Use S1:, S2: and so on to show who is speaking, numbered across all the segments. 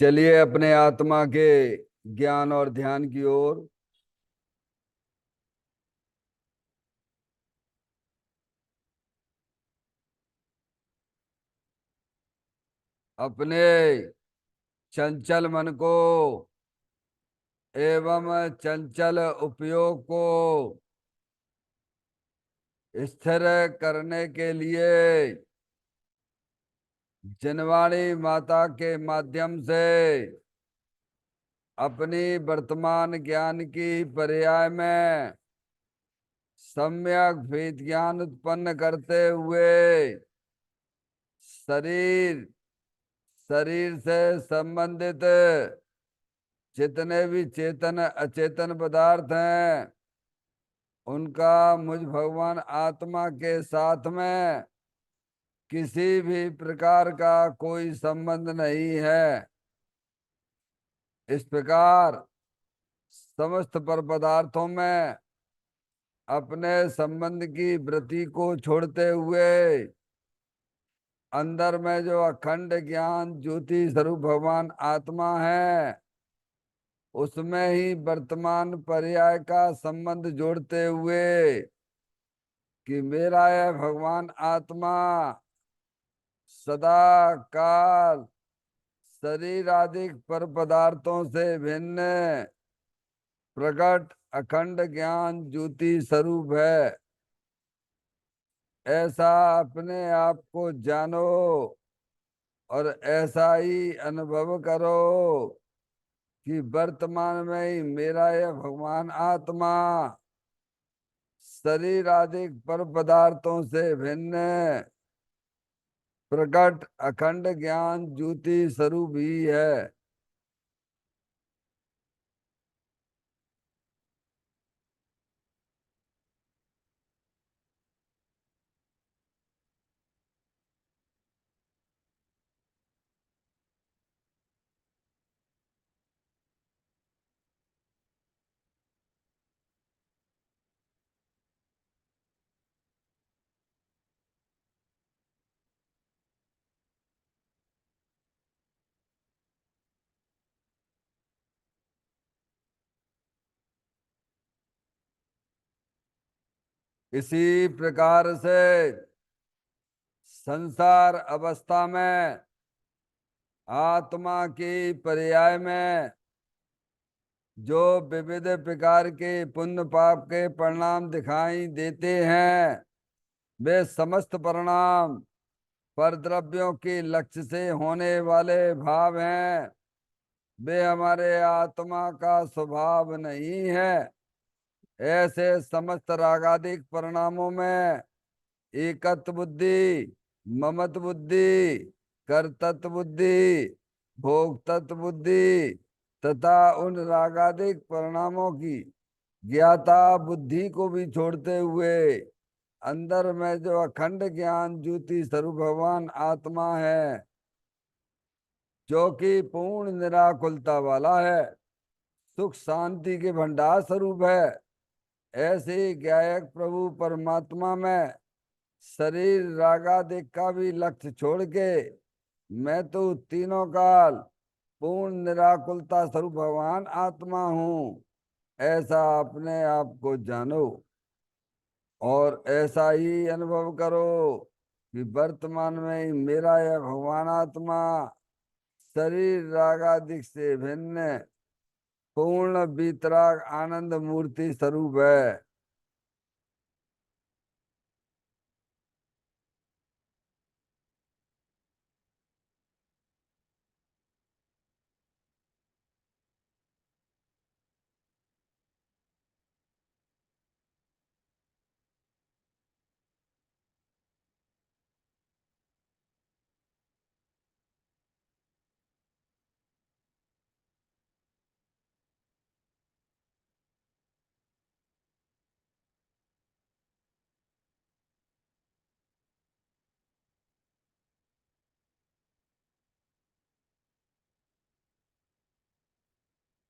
S1: चलिए अपने आत्मा के ज्ञान और ध्यान की ओर। अपने चंचल मन को एवं चंचल उपयोग को स्थिर करने के लिए जिनवाणी माता के माध्यम से अपनी वर्तमान ज्ञान की पर्याय में सम्यक भेद ज्ञान उत्पन्न करते हुए शरीर शरीर से संबंधित जितने भी चेतन अचेतन पदार्थ हैं उनका मुझ भगवान आत्मा के साथ में किसी भी प्रकार का कोई संबंध नहीं है। इस प्रकार समस्त पर पदार्थों में अपने संबंध की वृत्ति को छोड़ते हुए अंदर में जो अखंड ज्ञान ज्योति स्वरूप भगवान आत्मा है उसमें ही वर्तमान पर्याय का संबंध जोड़ते हुए कि मेरा यह भगवान आत्मा सदा काल शरीर आदि पर पदार्थों से भिन्न प्रकट अखंड ज्ञान ज्योति स्वरूप है। ऐसा अपने आप को जानो और ऐसा ही अनुभव करो कि वर्तमान में ही मेरा यह भगवान आत्मा शरीर आदि पर पदार्थों से भिन्न प्रकट अखंड ज्ञान ज्योति स्वरूप ही है। इसी प्रकार से संसार अवस्था में आत्मा की पर्याय में जो विविध प्रकार के पुण्य पाप के परिणाम दिखाई देते हैं वे समस्त परिणाम पर द्रव्यों के लक्ष्य से होने वाले भाव हैं। वे हमारे आत्मा का स्वभाव नहीं है। ऐसे समस्त रागादिक परिणामों में एकत्व बुद्धि, ममत बुद्धि, कर्तत्व बुद्धि, भोक्तत्व बुद्धि तथा उन रागादिक परिणामों की ज्ञाता बुद्धि को भी छोड़ते हुए अंदर में जो अखंड ज्ञान ज्योति स्वरूप भगवान आत्मा है जो कि पूर्ण निराकुलता वाला है, सुख शांति के भंडार स्वरूप है, ऐसे ही गायक प्रभु परमात्मा में शरीर रागादिक का भी लक्ष्य छोड़ के मैं तो तीनों काल पूर्ण निराकुलता स्वरूप भगवान आत्मा हूँ, ऐसा अपने आप को जानो और ऐसा ही अनुभव करो कि वर्तमान में ही मेरा यह भगवान आत्मा शरीर रागादिक से भिन्न पूर्ण वितराग आनंद मूर्ति स्वरूप है।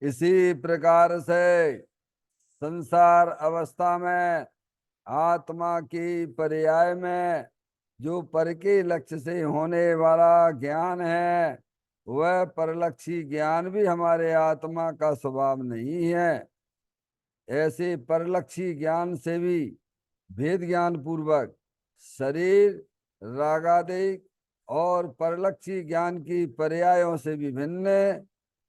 S1: इसी प्रकार से संसार अवस्था में आत्मा की पर्याय में जो पर के लक्ष्य से होने वाला ज्ञान है वह परलक्षी ज्ञान भी हमारे आत्मा का स्वभाव नहीं है। ऐसे परलक्षी ज्ञान से भी भेद ज्ञान पूर्वक शरीर रागादिक और परलक्षी ज्ञान की पर्यायों से भी भिन्न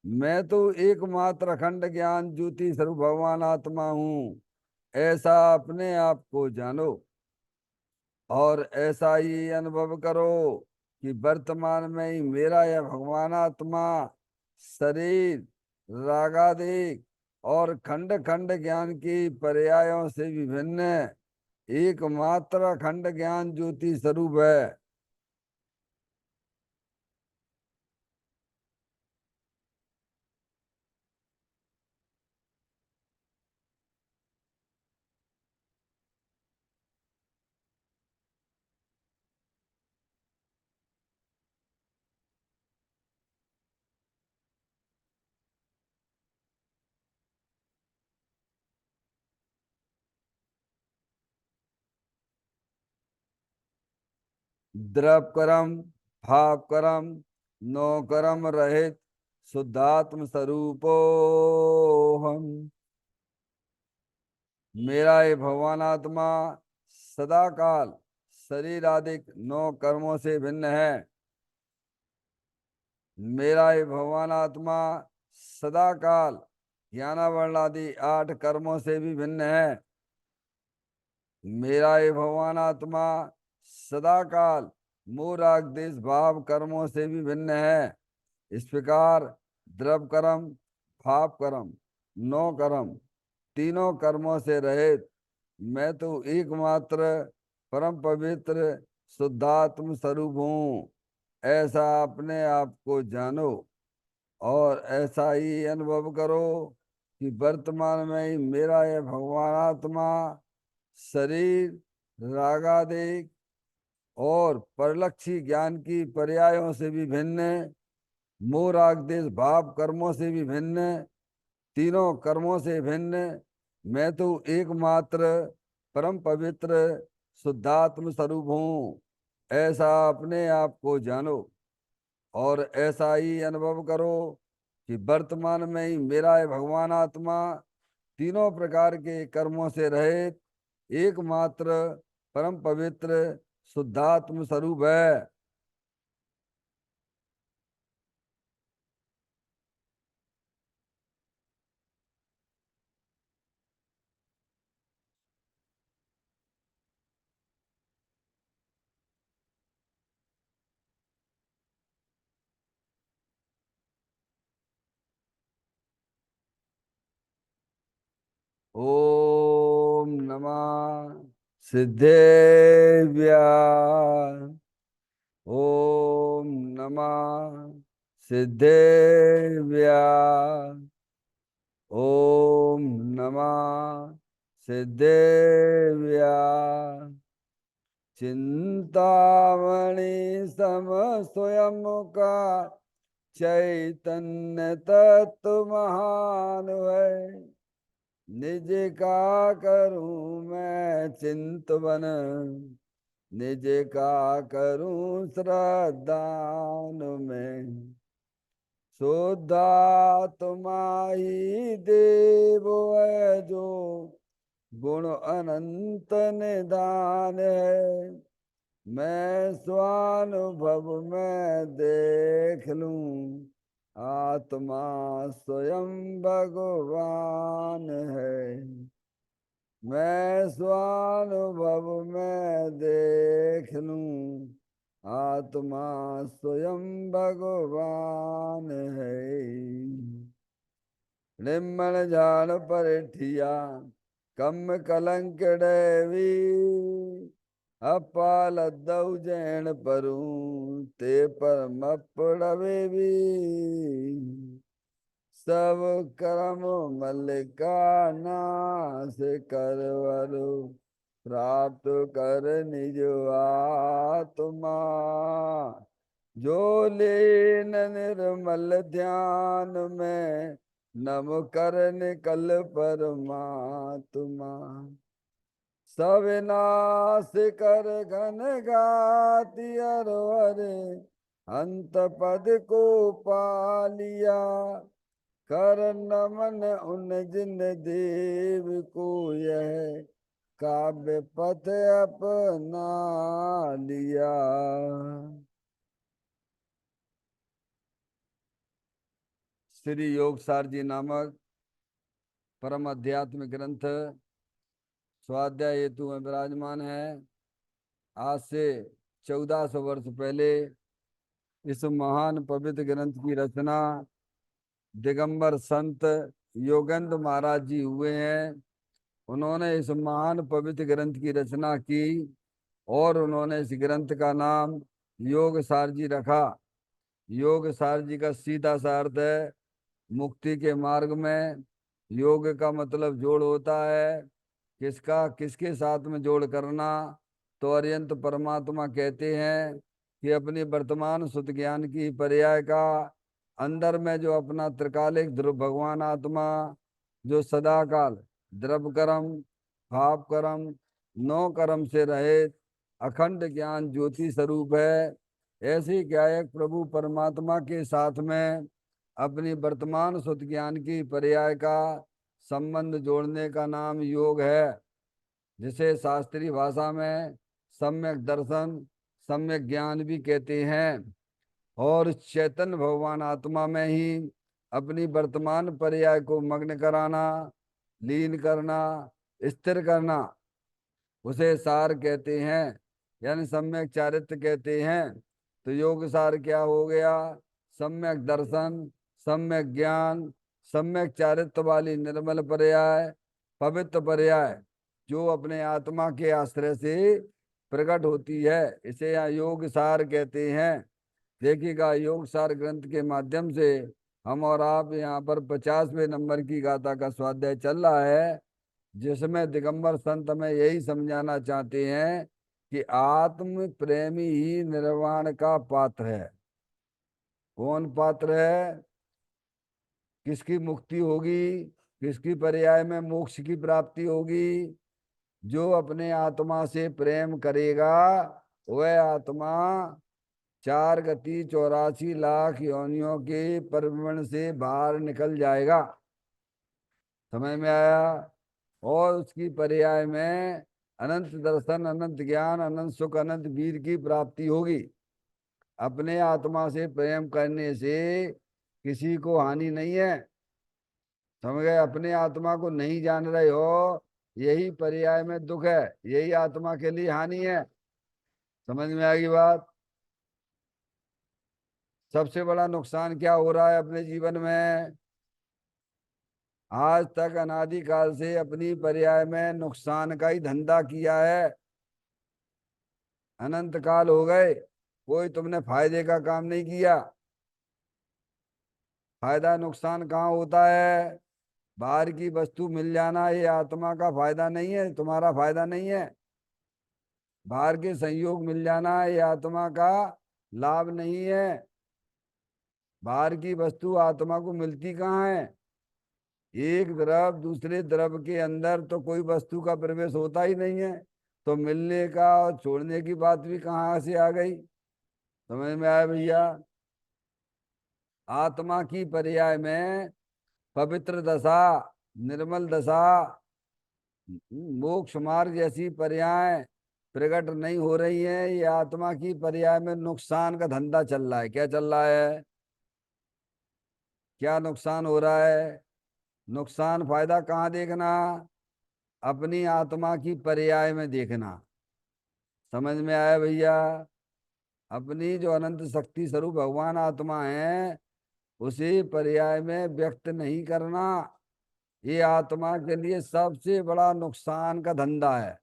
S1: मैं तो एकमात्र अखंड ज्ञान ज्योति स्वरूप भगवान आत्मा हूँ, ऐसा अपने आप को जानो और ऐसा ही अनुभव करो कि वर्तमान में ही मेरा यह भगवान आत्मा शरीर रागादिक और खंड खंड ज्ञान की पर्यायों से विभिन्न एकमात्र अखंड ज्ञान ज्योति स्वरूप है। द्रव कर्म भाव कर्म नो कर्म रहित शुद्धात्म स्वरूपो हम। मेरा ये भगवान आत्मा सदा काल शरीर आदि नौ कर्मों से भिन्न है। मेरा ये भगवान आत्मा सदा काल ज्ञानावरण आदि 8 कर्मों से भी भिन्न है। मेरा ये भगवान आत्मा सदा काल मोह राग देश भाव कर्मों से भी भिन्न है। इस प्रकार द्रव कर्म भाव कर्म नौ कर्म तीनों कर्मों से रहित मैं तो एकमात्र परम पवित्र शुद्धात्म स्वरूप हूँ, ऐसा अपने आप को जानो और ऐसा ही अनुभव करो कि वर्तमान में ही मेरा यह भगवान आत्मा शरीर रागादिक और परलक्षी ज्ञान की पर्यायों से भी भिन्न मोह राग देश भाव कर्मों से भी भिन्न तीनों कर्मों से भिन्न मैं तो एकमात्र परम पवित्र शुद्धात्म स्वरूप हूँ, ऐसा अपने आप को जानो और ऐसा ही अनुभव करो कि वर्तमान में ही मेरा ये भगवान आत्मा तीनों प्रकार के कर्मों से रहित एकमात्र परम पवित्र शुद्धात्म स्वरूप है। ओम नमः सिद्धेभ्य। ओम नमः सिद्धेभ्य। ओम नमः सिद्धेभ्य। चिंतामणि सम स्वयं का चैतन्य तत्व महान है। निज का करूं मैं चिंतवन निज का करूं श्रद्धान में। शुद्धात्मा ही देव है जो गुण अनंत निदान है। मैं स्वानुभव में देख लूं आत्मा स्वयं भगवान है। मैं स्वानुभव में देख लूं आत्मा स्वयं भगवान है। निम्न जान पर ठिया कम कलंक डेवी अपाल दऊ जैन परूं ते पर मपड़वे भी। सब कर्म मल्लिका नाश करवरु प्राप्त कर निज आत्मा। जो लीन निर्मल ध्यान में नम कर निकल परमात्मा। सविनाश कर घन गाति अरवर अंत पद को पा लिया, कर नमन उन जिन देव को, यह काव्य पथ अपना लिया। श्री योगसार जी नामक परम अध्यात्म ग्रंथ स्वाध्याय हेतु में विराजमान है। आज से 1400 वर्ष पहले इस महान पवित्र ग्रंथ की रचना दिगंबर संत योगेंद्र महाराज जी हुए हैं। उन्होंने इस महान पवित्र ग्रंथ की रचना की और उन्होंने इस ग्रंथ का नाम योग सार जी रखा। योग सार जी का सीधा सा अर्थ है मुक्ति के मार्ग में। योग का मतलब जोड़ होता है। किसका किसके साथ में जोड़ करना? तो अर्यंत परमात्मा कहते हैं कि अपनी वर्तमान शुद्ध ज्ञान की पर्याय का अंदर में जो अपना त्रिकालिक ध्रुव भगवान आत्मा जो सदाकाल द्रव्य कर्म भाव कर्म नौ कर्म से रहित अखंड ज्ञान ज्योति स्वरूप है, ऐसी गायक प्रभु परमात्मा के साथ में अपनी वर्तमान शुद्ध ज्ञान की पर्याय का संबंध जोड़ने का नाम योग है, जिसे शास्त्रीय भाषा में सम्यक दर्शन सम्यक ज्ञान भी कहते हैं। और चैतन्य भगवान आत्मा में ही अपनी वर्तमान पर्याय को मग्न कराना, लीन करना, स्थिर करना, उसे सार कहते हैं, यानी सम्यक चारित्र कहते हैं। तो योग सार क्या हो गया? सम्यक दर्शन, सम्यक ज्ञान, सम्यक चारित्र वाली निर्मल पर्याय, पवित्र पर्याय, जो अपने आत्मा के आश्रय से प्रकट होती है, इसे यहाँ योग सार कहते हैं। देखिएगा, योग सार ग्रंथ के माध्यम से हम और आप यहाँ पर 50वें नंबर की गाथा का स्वाध्याय चल रहा है, जिसमें दिगंबर संत हमें यही समझाना चाहते हैं कि आत्म प्रेमी ही निर्वाण का पात्र है। कौन पात्र है? किसकी मुक्ति होगी, किसकी पर्याय में मोक्ष की प्राप्ति होगी? जो अपने आत्मा से प्रेम करेगा वह आत्मा 4 गति 84 लाख योनियों के परिभ्रमण से बाहर निकल जाएगा। समझ में आया? और उसकी पर्याय में अनंत दर्शन, अनंत ज्ञान, अनंत सुख, अनंत वीर की प्राप्ति होगी। अपने आत्मा से प्रेम करने से किसी को हानि नहीं है। समझ गए? अपने आत्मा को नहीं जान रहे हो, यही पर्याय में दुख है, यही आत्मा के लिए हानि है। समझ में आएगी बात? सबसे बड़ा नुकसान क्या हो रहा है अपने जीवन में? आज तक अनादिकाल से अपनी पर्याय में नुकसान का ही धंधा किया है। अनंत काल हो गए, कोई तुमने फायदे का काम नहीं किया। फायदा नुकसान कहाँ होता है? बाहर की वस्तु मिल जाना ये आत्मा का फायदा नहीं है, तुम्हारा फायदा नहीं है। बाहर के संयोग मिल जाना ये आत्मा का लाभ नहीं है। बाहर की वस्तु आत्मा को मिलती कहाँ है? एक द्रव दूसरे द्रव के अंदर तो कोई वस्तु का प्रवेश होता ही नहीं है, तो मिलने का और छोड़ने की बात भी कहाँ से आ गई? समझ में आया भैया? आत्मा की पर्याय में पवित्र दशा, निर्मल दशा, मोक्ष मार्ग जैसी पर्याय प्रकट नहीं हो रही है। ये आत्मा की पर्याय में नुकसान का धंधा चल रहा है। क्या चल रहा है? क्या नुकसान हो रहा है? नुकसान फायदा कहाँ देखना? अपनी आत्मा की पर्याय में देखना। समझ में आया भैया? अपनी जो अनंत शक्ति स्वरूप भगवान आत्मा है उसी पर्याय में व्यक्त नहीं करना, ये आत्मा के लिए सबसे बड़ा नुकसान का धंधा है।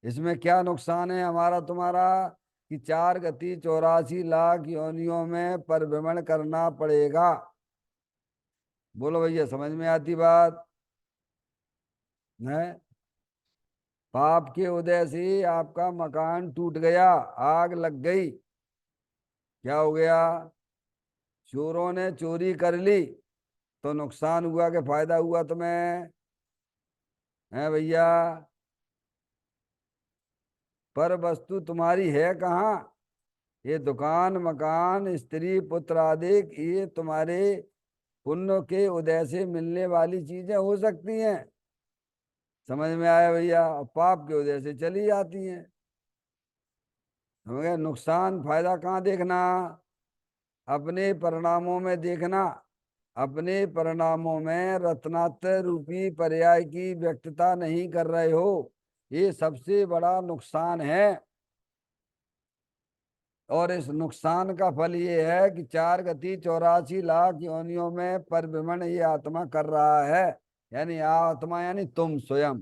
S1: इसमें क्या नुकसान है हमारा तुम्हारा? कि 4 गति 84 लाख योनियों में परिभ्रमण करना पड़ेगा। बोलो भैया, समझ में आती बात है? पाप के उदय से आपका मकान टूट गया, आग लग गई, क्या हो गया? चोरों ने चोरी कर ली तो नुकसान हुआ कि फायदा हुआ तुम्हें? है भैया? पर वस्तु तुम्हारी है कहाँ? ये दुकान, मकान, स्त्री, पुत्र आदि ये तुम्हारे पुण्य के उदय से मिलने वाली चीजें हो सकती हैं। समझ में आया भैया? पाप के उदय से चली जाती हैं। समझ गए? नुकसान फायदा कहाँ देखना? अपने परिणामों में देखना। अपने परिणामों में रत्नात्र रूपी पर्याय की व्यक्तता नहीं कर रहे हो, ये सबसे बड़ा नुकसान है। और इस नुकसान का फल ये है कि 4 गति 84 लाख योनियों में परिभ्रमण ये आत्मा कर रहा है। यानी आत्मा यानी तुम स्वयं।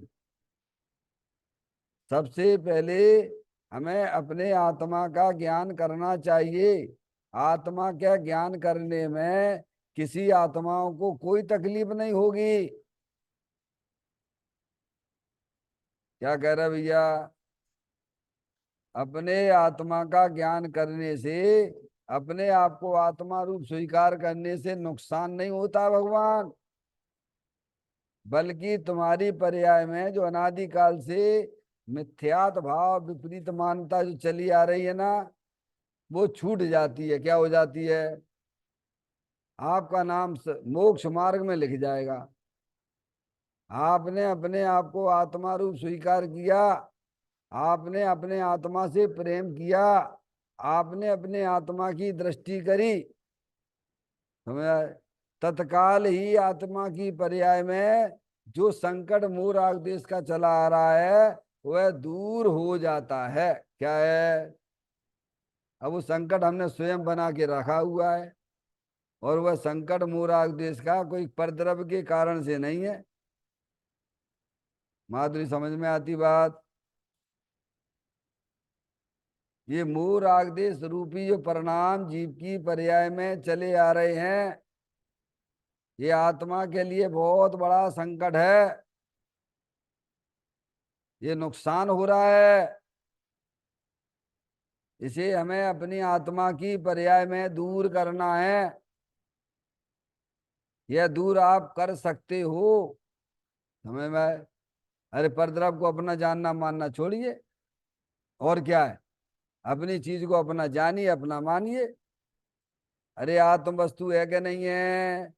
S1: सबसे पहले हमें अपने आत्मा का ज्ञान करना चाहिए। आत्मा का ज्ञान करने में किसी आत्माओं को कोई तकलीफ नहीं होगी। क्या कह रहे भैया? अपने आत्मा का ज्ञान करने से, अपने आप को आत्मा रूप स्वीकार करने से नुकसान नहीं होता भगवान, बल्कि तुम्हारी पर्याय में जो अनादिकाल से मिथ्यात भाव विपरीत मानता जो चली आ रही है ना, वो छूट जाती है। क्या हो जाती है? आपका नाम मोक्ष मार्ग में लिख जाएगा। आपने अपने आप को आत्मा रूप स्वीकार किया, आपने अपने आत्मा से प्रेम किया, आपने अपने आत्मा की दृष्टि करी, समझ आए? तत्काल ही आत्मा की पर्याय में जो संकट मोह राग देश का चला आ रहा है वह दूर हो जाता है। क्या है? अब वो संकट हमने स्वयं बना के रखा हुआ है, और वह संकट मोह राग देश का कोई परद्रव्य के कारण से नहीं है। माधुरी, समझ में आती बात? ये मोह राग देश रूपी जो परिणाम जीव की पर्याय में चले आ रहे हैं, ये आत्मा के लिए बहुत बड़ा संकट है। ये नुकसान हो रहा है। इसे हमें अपनी आत्मा की पर्याय में दूर करना है। यह दूर आप कर सकते हो। समझ में? अरे परद्रव को अपना जानना मानना छोड़िए, और क्या है? अपनी चीज को अपना जानिए, अपना मानिए। अरे आत्म वस्तु है कि नहीं है?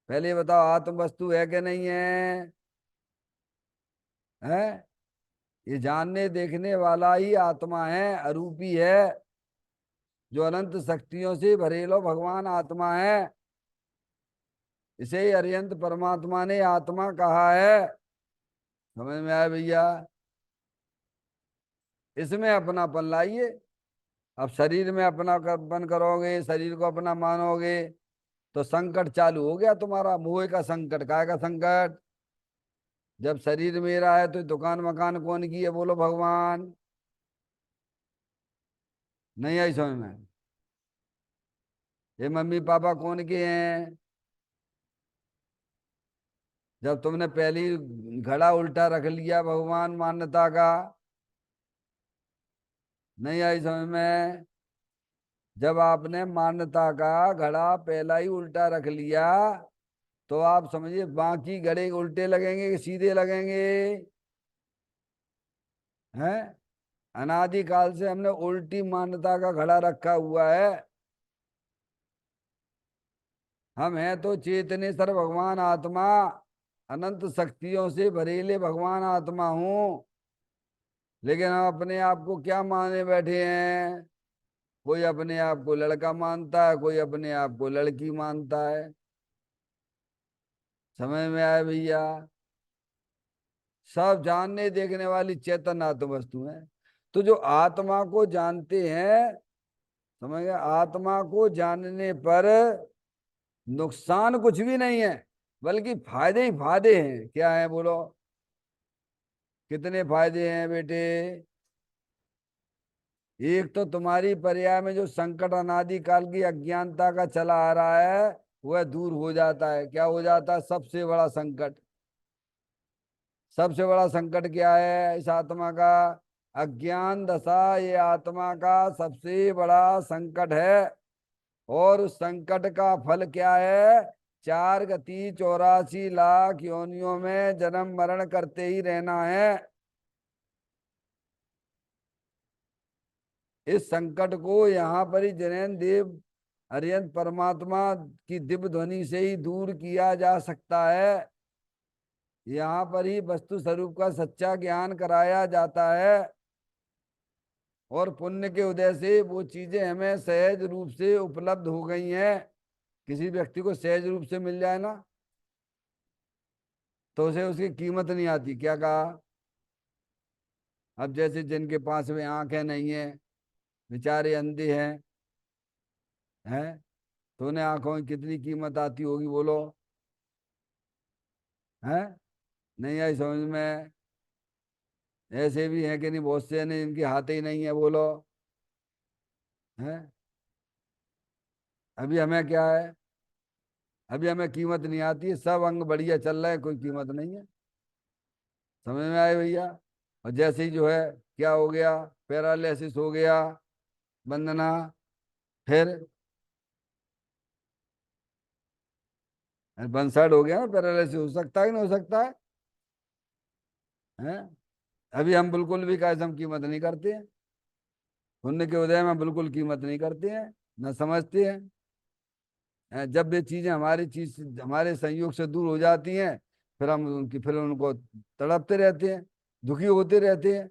S1: पहले बताओ, आत्म वस्तु है कि नहीं है? है? ये जानने देखने वाला ही आत्मा है, अरूपी है, जो अनंत शक्तियों से भरेलो भगवान आत्मा है। इसे ही अरिहंत परमात्मा ने आत्मा कहा है। समझ में आया भैया? इसमें अपनापन लाइए। अब शरीर में अपनापन करोगे, शरीर को अपना मानोगे, तो संकट चालू हो गया तुम्हारा। मोह का संकट, काय का संकट? जब शरीर मेरा है तो दुकान मकान कौन की है? बोलो भगवान। नहीं आई समझ में? ये मम्मी पापा कौन के हैं? जब तुमने पहली घड़ा उल्टा रख लिया भगवान मान्यता का। नहीं आई समझ में? जब आपने मान्यता का घड़ा पहला ही उल्टा रख लिया, तो आप समझिए बाकी घड़े उल्टे लगेंगे कि सीधे लगेंगे? हैं? अनादिकाल से हमने उल्टी मान्यता का घड़ा रखा हुआ है। हम हैं तो चेतनेश्वर भगवान आत्मा, अनंत शक्तियों से भरेले भगवान आत्मा हूं, लेकिन हम अपने आप को क्या माने बैठे हैं? कोई अपने आप को लड़का मानता है, कोई अपने आप को लड़की मानता है। समझ में आया भैया? सब जानने देखने वाली चेतन आत्म वस्तु है। तो जो आत्मा को जानते हैं, समझ गए? आत्मा को जानने पर नुकसान कुछ भी नहीं है, बल्कि फायदे ही फायदे हैं। क्या है बोलो? कितने फायदे हैं बेटे? एक तो तुम्हारी पर्याय में जो संकट अनादि काल की अज्ञानता का चला आ रहा है वह दूर हो जाता है। क्या हो जाता है? सबसे बड़ा संकट। सबसे बड़ा संकट क्या है इस आत्मा का? अज्ञान दशा ये आत्मा का सबसे बड़ा संकट है। और उस संकट का फल क्या है? 4 गति 84 लाख योनियों में जन्म मरण करते ही रहना है। इस संकट को यहाँ पर ही जैन देव अरिहंत परमात्मा की दिव्य ध्वनि से ही दूर किया जा सकता है। यहाँ पर ही वस्तु स्वरूप का सच्चा ज्ञान कराया जाता है और पुण्य के उदय से वो चीजें हमें सहज रूप से उपलब्ध हो गई हैं। किसी व्यक्ति को सहज रूप से मिल जाए ना तो उसे उसकी कीमत नहीं आती। क्या कहा? अब जैसे जिनके पास में आंखें नहीं है, बेचारे अंधे हैं तो उन्हें आंखों की कितनी कीमत आती होगी बोलो? है नहीं आई समझ में? ऐसे भी हैं कि नहीं, बहुत से नहीं, इनके हाथ ही नहीं है बोलो। है अभी हमें क्या है, अभी हमें कीमत नहीं आती है, सब अंग बढ़िया चल रहे हैं, कोई कीमत नहीं है। समझ में आए भैया? और जैसे ही जो है क्या हो गया, पैरालिसिस हो गया, वंदना, फिर बंसर्ड हो गया ना, पैरालिसिस हो सकता है कि नहीं हो सकता है? हैं? अभी हम बिल्कुल भी कैसे हम कीमत नहीं करते हैं, पुण्य के उदय में बिल्कुल कीमत नहीं करते हैं, न समझते हैं। जब ये चीजें हमारी चीज हमारे संयोग से दूर हो जाती हैं, फिर उनको तड़पते रहते हैं, दुखी होते रहते हैं।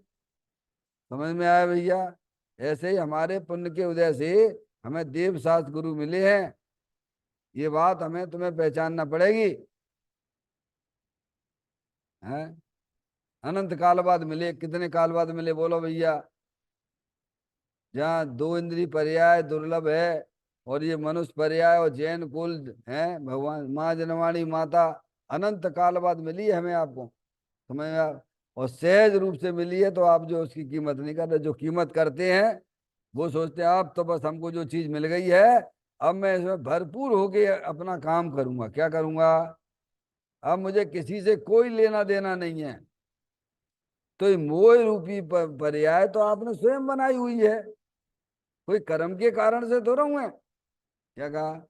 S1: समझ में आया भैया? ऐसे ही हमारे पुण्य के उदय से हमें देव शास्त्र गुरु मिले हैं, ये बात हमें तुम्हें पहचानना पड़ेगी। हैं? अनंत काल बाद मिले, कितने काल बाद मिले बोलो भैया? जहाँ दो इंद्री पर्याय दुर्लभ है और ये मनुष्य पर्याय और जैन कुल है, भगवान माँ जनवाणी माता अनंत काल बाद मिली है हमें, आपको समझ में और सहज रूप से मिली है। तो आप जो उसकी कीमत नहीं कर रहे, जो कीमत करते हैं वो सोचते हैं अब तो बस हमको जो चीज मिल गई है, अब मैं इसमें भरपूर होके अपना काम करूंगा। क्या करूंगा? अब मुझे किसी से कोई लेना देना नहीं है। तो ये मोह रूपी पर्याय तो आपने स्वयं बनाई हुई है, कोई कर्म के कारण से थोड़ा हुए। क्या कहा?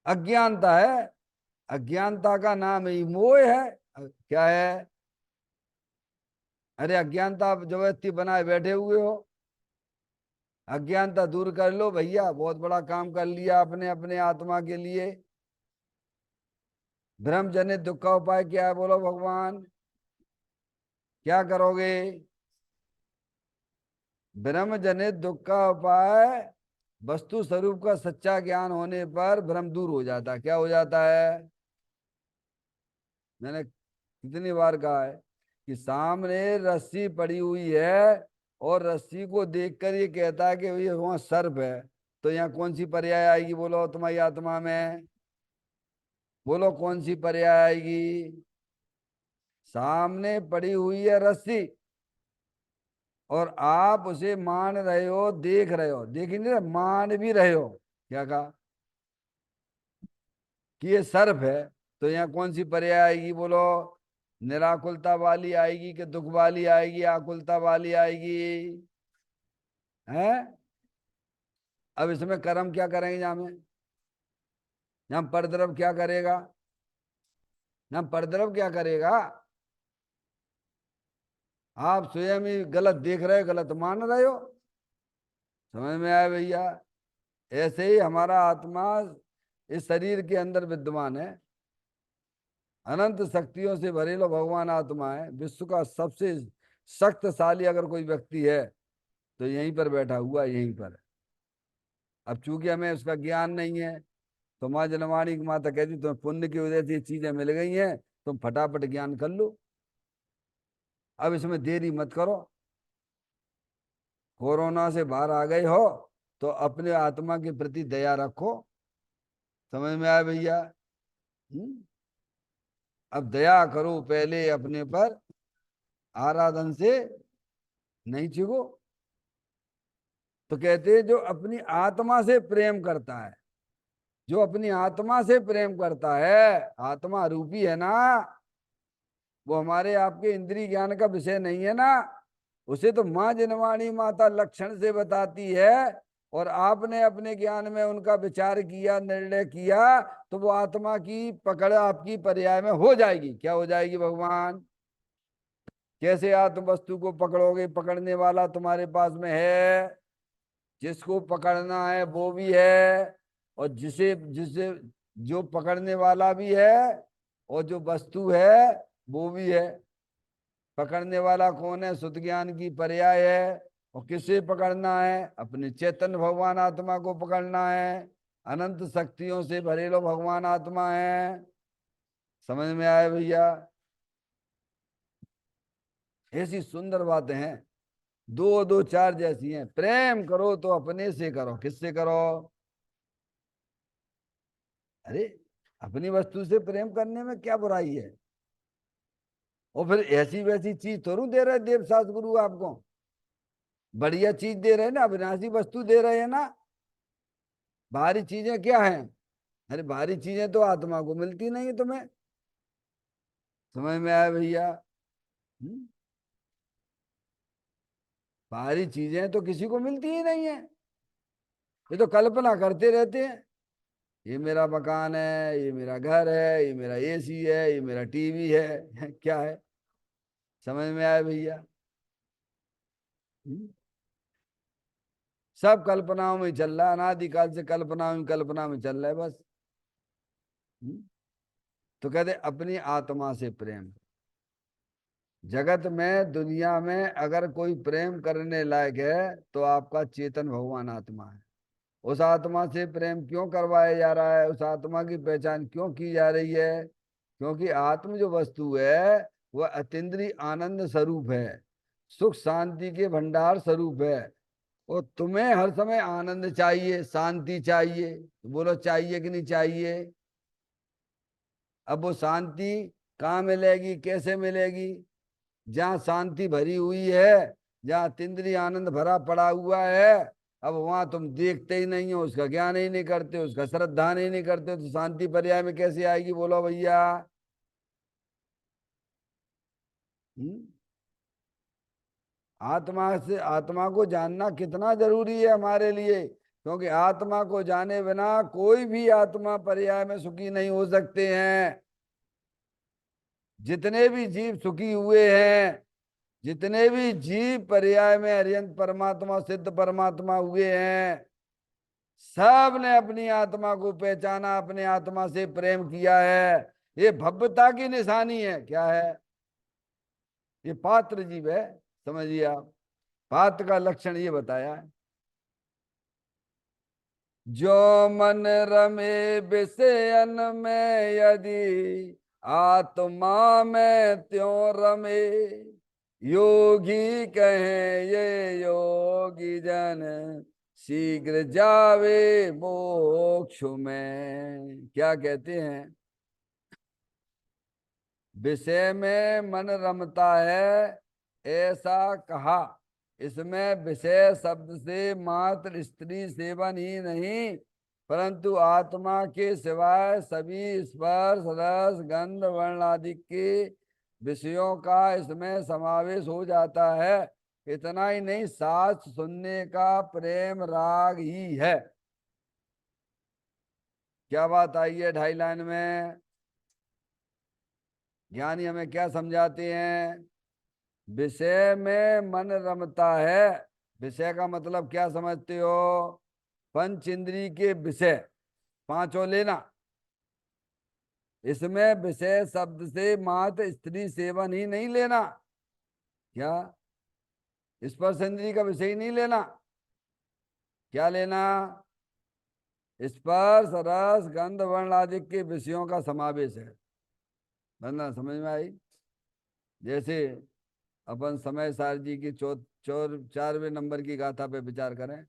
S1: अज्ञानता है, अज्ञानता का नाम ही मोह है। क्या है? अरे अज्ञानता आप जबरदस्ती बनाए बैठे हुए हो, अज्ञानता दूर कर लो भैया, बहुत बड़ा काम कर लिया आपने अपने आत्मा के लिए। भ्रम जनित दुख का उपाय क्या है बोलो भगवान? क्या करोगे? भ्रम जनित दुख का उपाय वस्तु स्वरूप का सच्चा ज्ञान होने पर भ्रम दूर हो जाता है। क्या हो जाता है? मैंने कितनी बार कहा है कि सामने रस्सी पड़ी हुई है और रस्सी को देखकर ये कहता है कि ये वहां सर्प है, तो यहाँ कौन सी पर्याय आएगी बोलो तुम्हारी आत्मा में? बोलो कौन सी पर्याय आएगी? सामने पड़ी हुई है रस्सी और आप उसे मान रहे हो, देख रहे हो, देख ही नहीं रहे, मान भी रहे हो। क्या कहा? कि ये सर्प है, तो यहाँ कौन सी पर्याय आएगी बोलो? निराकुलता वाली आएगी कि दुख वाली आएगी, आकुलता वाली आएगी? है? अब इसमें कर्म क्या करेंगे? यहाँ परद्रव क्या करेगा? यहाँ परद्रव क्या करेगा? आप स्वयं ही गलत देख रहे हो, गलत मान रहे हो। समझ में आया भैया? ऐसे ही हमारा आत्मा इस शरीर के अंदर विद्यमान है, अनंत शक्तियों से भरेलो भगवान आत्मा है, विश्व का सबसे शक्तिशाली अगर कोई व्यक्ति है तो यहीं पर बैठा हुआ, यहीं पर। अब चूंकि हमें उसका ज्ञान नहीं है, तो माँ जनवाणी की माता कहती तुम्हें पुण्य की वजह से ये चीजें मिल गई हैं, तुम फटाफट ज्ञान कर लो, अब इसमें देरी मत करो। कोरोना से बाहर आ गए हो तो अपने आत्मा के प्रति दया रखो। समझ में आया भैया? हम्म? अब दया करो पहले अपने पर, आराधन से नहीं चिको। तो कहते हैं जो अपनी आत्मा से प्रेम करता है, जो अपनी आत्मा से प्रेम करता है, आत्मा रूपी है ना, वो हमारे आपके इंद्रिय ज्ञान का विषय नहीं है ना, उसे तो माँ जिनवाणी माता लक्षण से बताती है। और आपने अपने ज्ञान में उनका विचार किया, निर्णय किया, तो वो आत्मा की पकड़ आपकी पर्याय में हो जाएगी। क्या हो जाएगी भगवान? कैसे आत्म वस्तु को पकड़ोगे? पकड़ने वाला तुम्हारे पास में है, जिसको पकड़ना है वो भी है, और जिसे जिसे जो पकड़ने वाला भी है, और जो वस्तु है वो भी है। पकड़ने वाला कौन है? शुद्ध ज्ञान की पर्याय है। और किसे पकड़ना है? अपने चैतन्य भगवान आत्मा को पकड़ना है। अनंत शक्तियों से भरे लो भगवान आत्मा है। समझ में आए भैया? ऐसी सुंदर बातें हैं, दो दो चार जैसी हैं। प्रेम करो तो अपने से करो। किससे करो? अरे, अपनी वस्तु से प्रेम करने में क्या बुराई है? और फिर ऐसी वैसी चीज थोड़ू दे रहे देव शास्त्र गुरु आपको, बढ़िया चीज दे रहे हैं ना, अविनाशी वस्तु दे रहे हैं ना। बाहरी चीजें क्या हैं? अरे, बाहरी चीजें तो आत्मा को मिलती नहीं है तुम्हें। समझ में आया भैया? हम्म? बाहरी चीजें तो किसी को मिलती ही नहीं है। ये तो कल्पना करते रहते हैं। ये मेरा मकान है, ये मेरा घर है, ये मेरा एसी है, ये मेरा टीवी है। क्या है? समझ में आया भैया? हम्म? सब कल्पनाओं में चल रहा है, अनादिकाल से कल्पना में चल रहा है बस। हम्म? तो कहते अपनी आत्मा से प्रेम। जगत में, दुनिया में अगर कोई प्रेम करने लायक है तो आपका चेतन भगवान आत्मा है। उस आत्मा से प्रेम क्यों करवाया जा रहा है? उस आत्मा की पहचान क्यों की जा रही है? क्योंकि आत्म जो वस्तु है वह अतीन्द्रिय आनंद स्वरूप है, सुख शांति के भंडार स्वरूप है। और तुम्हें हर समय आनंद चाहिए, शांति चाहिए। बोलो, चाहिए कि नहीं चाहिए? अब वो शांति कहाँ मिलेगी, कैसे मिलेगी? जहाँ शांति भरी हुई है, जहाँ इंद्रिय आनंद भरा पड़ा हुआ है, अब वहां तुम देखते ही नहीं हो, उसका ज्ञान ही नहीं करते, उसका श्रद्धा नहीं करते, तो शांति पर्याय में कैसे आएगी? बोलो भैया। हम्म? आत्मा से, आत्मा को जानना कितना जरूरी है हमारे लिए, क्योंकि आत्मा को जाने बिना कोई भी आत्मा पर्याय में सुखी नहीं हो सकते हैं। जितने भी जीव सुखी हुए हैं, जितने भी जीव पर्याय में अरिहंत परमात्मा, सिद्ध परमात्मा हुए हैं, सब ने अपनी आत्मा को पहचाना, अपने आत्मा से प्रेम किया है। ये भव्यता की निशानी है। क्या है? ये पात्र जीव है। समझिए आप, पात्र का लक्षण ये बताया है। जो मन रमे विषयन में, यदि आत्मा में त्यों रमे, योगी कहें ये योगी जन, शीघ्र जावे मोक्ष में। क्या कहते हैं? विषय में मन रमता है, ऐसा कहा। इसमें विषय शब्द से मात्र स्त्री सेवन ही नहीं, परंतु आत्मा के सिवाय सभी स्पर्श, रस, गंध, वर्ण आदि के विषयों का इसमें समावेश हो जाता है। इतना ही नहीं, साथ सुनने का प्रेम राग ही है। क्या बात आई है 2.5 लाइन में? ज्ञानी हमें क्या समझाते हैं? विषय में मन रमता है। विषय का मतलब क्या समझते हो? पंच इंद्री के विषय पांचों लेना। इसमें विषय शब्द से मात्र स्त्री सेवन ही नहीं लेना। क्या? स्पर्श इंद्री का विषय ही नहीं लेना। क्या लेना? स्पर्श, रस, गंध, वर्ण आदि के विषयों का समावेश है। वरना समझ में आई? जैसे अपन समय सार जी की 4वें नंबर की गाथा पे विचार करें।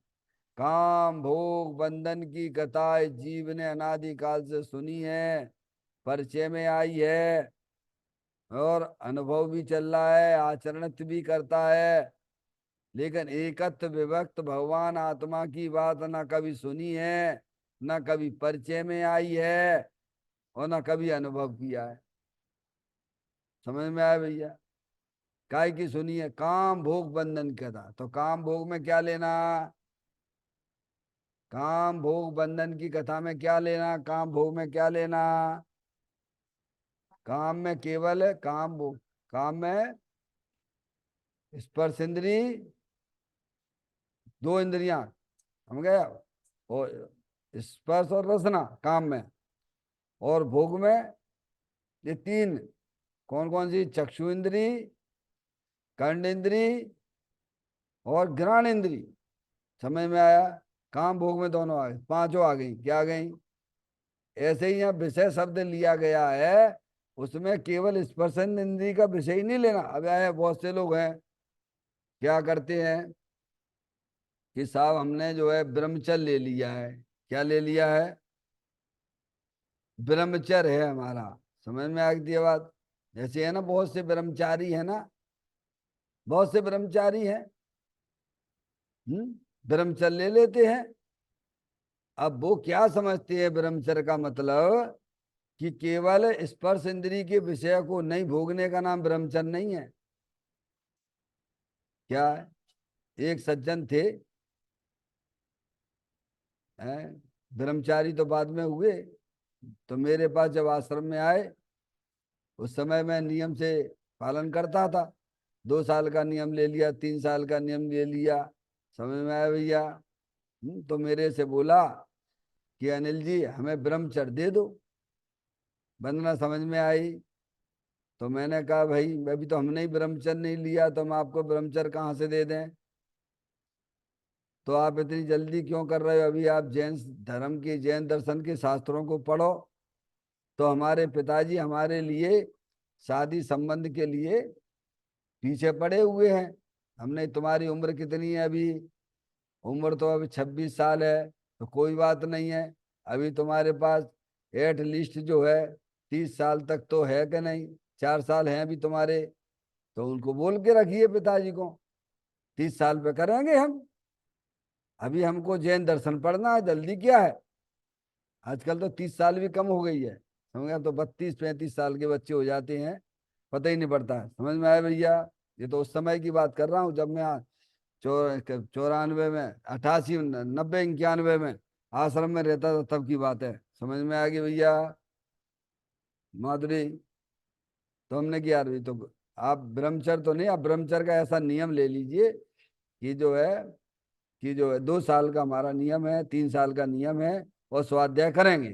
S1: काम भोग बंधन की कथा जीव ने अनादिकाल से सुनी है, परिचय में आई है, और अनुभव भी चल रहा है, आचरण भी करता है। लेकिन एकत्व विभक्त भगवान आत्मा की बात न कभी सुनी है, न कभी परिचय में आई है, और न कभी अनुभव किया है। समझ में आया भैया? काय की सुनी है? काम भोग बंधन का था, तो काम भोग में क्या लेना? काम भोग बंधन की कथा में क्या लेना? काम भोग में क्या लेना? काम में केवल है काम भोग। काम में स्पर्श इंद्री, 2 इंद्रियां, हम गया। और स्पर्श और रसना काम में, और भोग में, ये तीन। कौन कौन सी? चक्षु इंद्री, कर्ण इंद्री और घ्राण इंद्री। समझ में आया? काम भोग में दोनों आ गए, पांचों आ गई। क्या आ गई? ऐसे ही यहाँ विषय शब्द लिया गया है, उसमें केवल स्पर्शन इंद्री का विषय ही नहीं लेना। अब आए बहुत से लोग हैं क्या करते हैं कि साहब हमने जो है ब्रह्मचर्य ले लिया है। क्या ले लिया है? ब्रह्मचर्य है हमारा। समझ में आ गई ये बात? जैसे है ना, बहुत से ब्रह्मचारी है ना, बहुत से ब्रह्मचारी हैं, ब्रह्मचर्य ले लेते हैं। अब वो क्या समझते हैं ब्रह्मचर्य का मतलब, कि केवल स्पर्श इंद्री के विषय को नहीं भोगने का नाम ब्रह्मचर्य नहीं है। क्या है? एक सज्जन थे, हैं, ब्रह्मचारी तो बाद में हुए, तो मेरे पास जब आश्रम में आए, उस समय मैं नियम से पालन करता था। 2 साल का नियम ले लिया, 3 साल का नियम ले लिया। समझ में आया भैया? तो मेरे से बोला कि अनिल जी हमें ब्रह्मचर्य दे दो। वंदना समझ में आई? तो मैंने कहा भाई अभी तो हमने ही ब्रह्मचर्य नहीं लिया, तो हम आपको ब्रह्मचर्य कहाँ से दे दें? तो आप इतनी जल्दी क्यों कर रहे हो? अभी आप जैन धर्म की, जैन दर्शन के शास्त्रों को पढ़ो। तो हमारे पिताजी हमारे लिए शादी संबंध के लिए पीछे पड़े हुए हैं। हमने, तुम्हारी उम्र कितनी है अभी? उम्र तो अभी 26 साल है। तो कोई बात नहीं है, अभी तुम्हारे पास एट लिस्ट जो है 30 साल तक तो है कि नहीं? 4 साल हैं अभी तुम्हारे। तो उनको बोल के रखिए पिताजी को, 30 साल पे करेंगे हम। अभी हमको जैन दर्शन पढ़ना है, जल्दी क्या है? आजकल तो 30 साल भी कम हो गई है, समझ गया? तो 32-35 साल के बच्चे हो जाते हैं, पता ही नहीं पड़ता है। समझ में आया भैया? ये तो उस समय की बात कर रहा हूँ जब मैं 94 में, 88, 90, 91 में आश्रम में रहता था, तब की बात है। समझ में आ गई भैया माधुरी? तो हमने किया यार, तो आप ब्रह्मचर्य तो नहीं, आप ब्रह्मचर्य का ऐसा नियम ले लीजिए कि जो है, 2 साल का हमारा नियम है, 3 साल का नियम है, और स्वाध्याय करेंगे।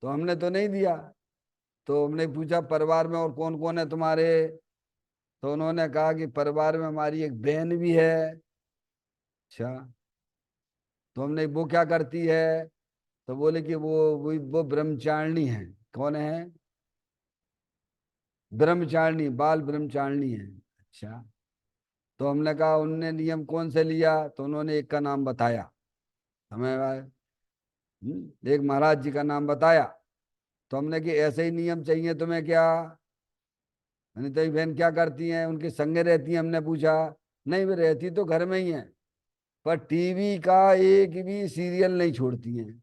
S1: तो हमने तो नहीं दिया। तो हमने पूछा परिवार में और कौन कौन है तुम्हारे? तो उन्होंने कहा कि परिवार में हमारी एक बहन भी है। अच्छा, तो हमने, वो क्या करती है? तो बोले कि वो ब्रह्मचारिणी है। कौन है? ब्रह्मचारिणी, बाल ब्रह्मचारिणी है। अच्छा, तो हमने कहा उनने नियम कौन से लिया? तो उन्होंने एक का नाम बताया हमें। एक महाराज जी का नाम बताया। तो हमने कि ऐसे ही नियम चाहिए तुम्हें क्या? अनिता की बहन क्या करती हैं, उनके संगे रहती हैं? हमने पूछा। नहीं, वे रहती तो घर में ही है, पर टीवी का एक भी सीरियल नहीं छोड़ती हैं।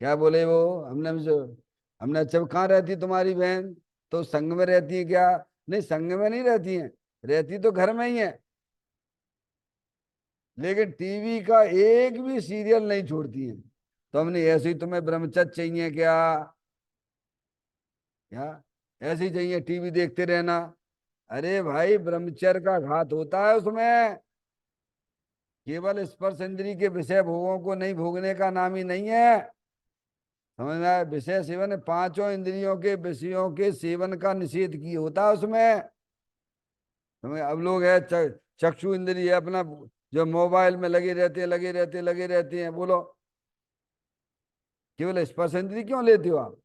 S1: क्या बोले वो? हमने अच्छा कहाँ रहती तुम्हारी बहन? तो संग में रहती है क्या? नहीं, संग में नहीं रहती हैं, रहती तो घर में ही है, लेकिन टीवी का एक भी सीरियल नहीं छोड़ती हैं। तो हमने, ऐसे ही तुम्हें ब्रह्मचर्य चाहिए क्या? क्या ऐसे ही चाहिए टीवी देखते रहना? अरे भाई, ब्रह्मचर्य का घात होता है उसमें। केवल स्पर्श इंद्री के विषय भोगों को नहीं भोगने का नाम ही नहीं है। समझ में आया? विषय सेवन है, पांचों इंद्रियों के विषयों के सेवन का निषेध की होता है उसमें। समझ? अब लोग है चक्षु इंद्रिय है अपना, जो मोबाइल में लगे रहते हैं, बोलो। केवल स्पर्श इंद्री क्यों लेते हो आप?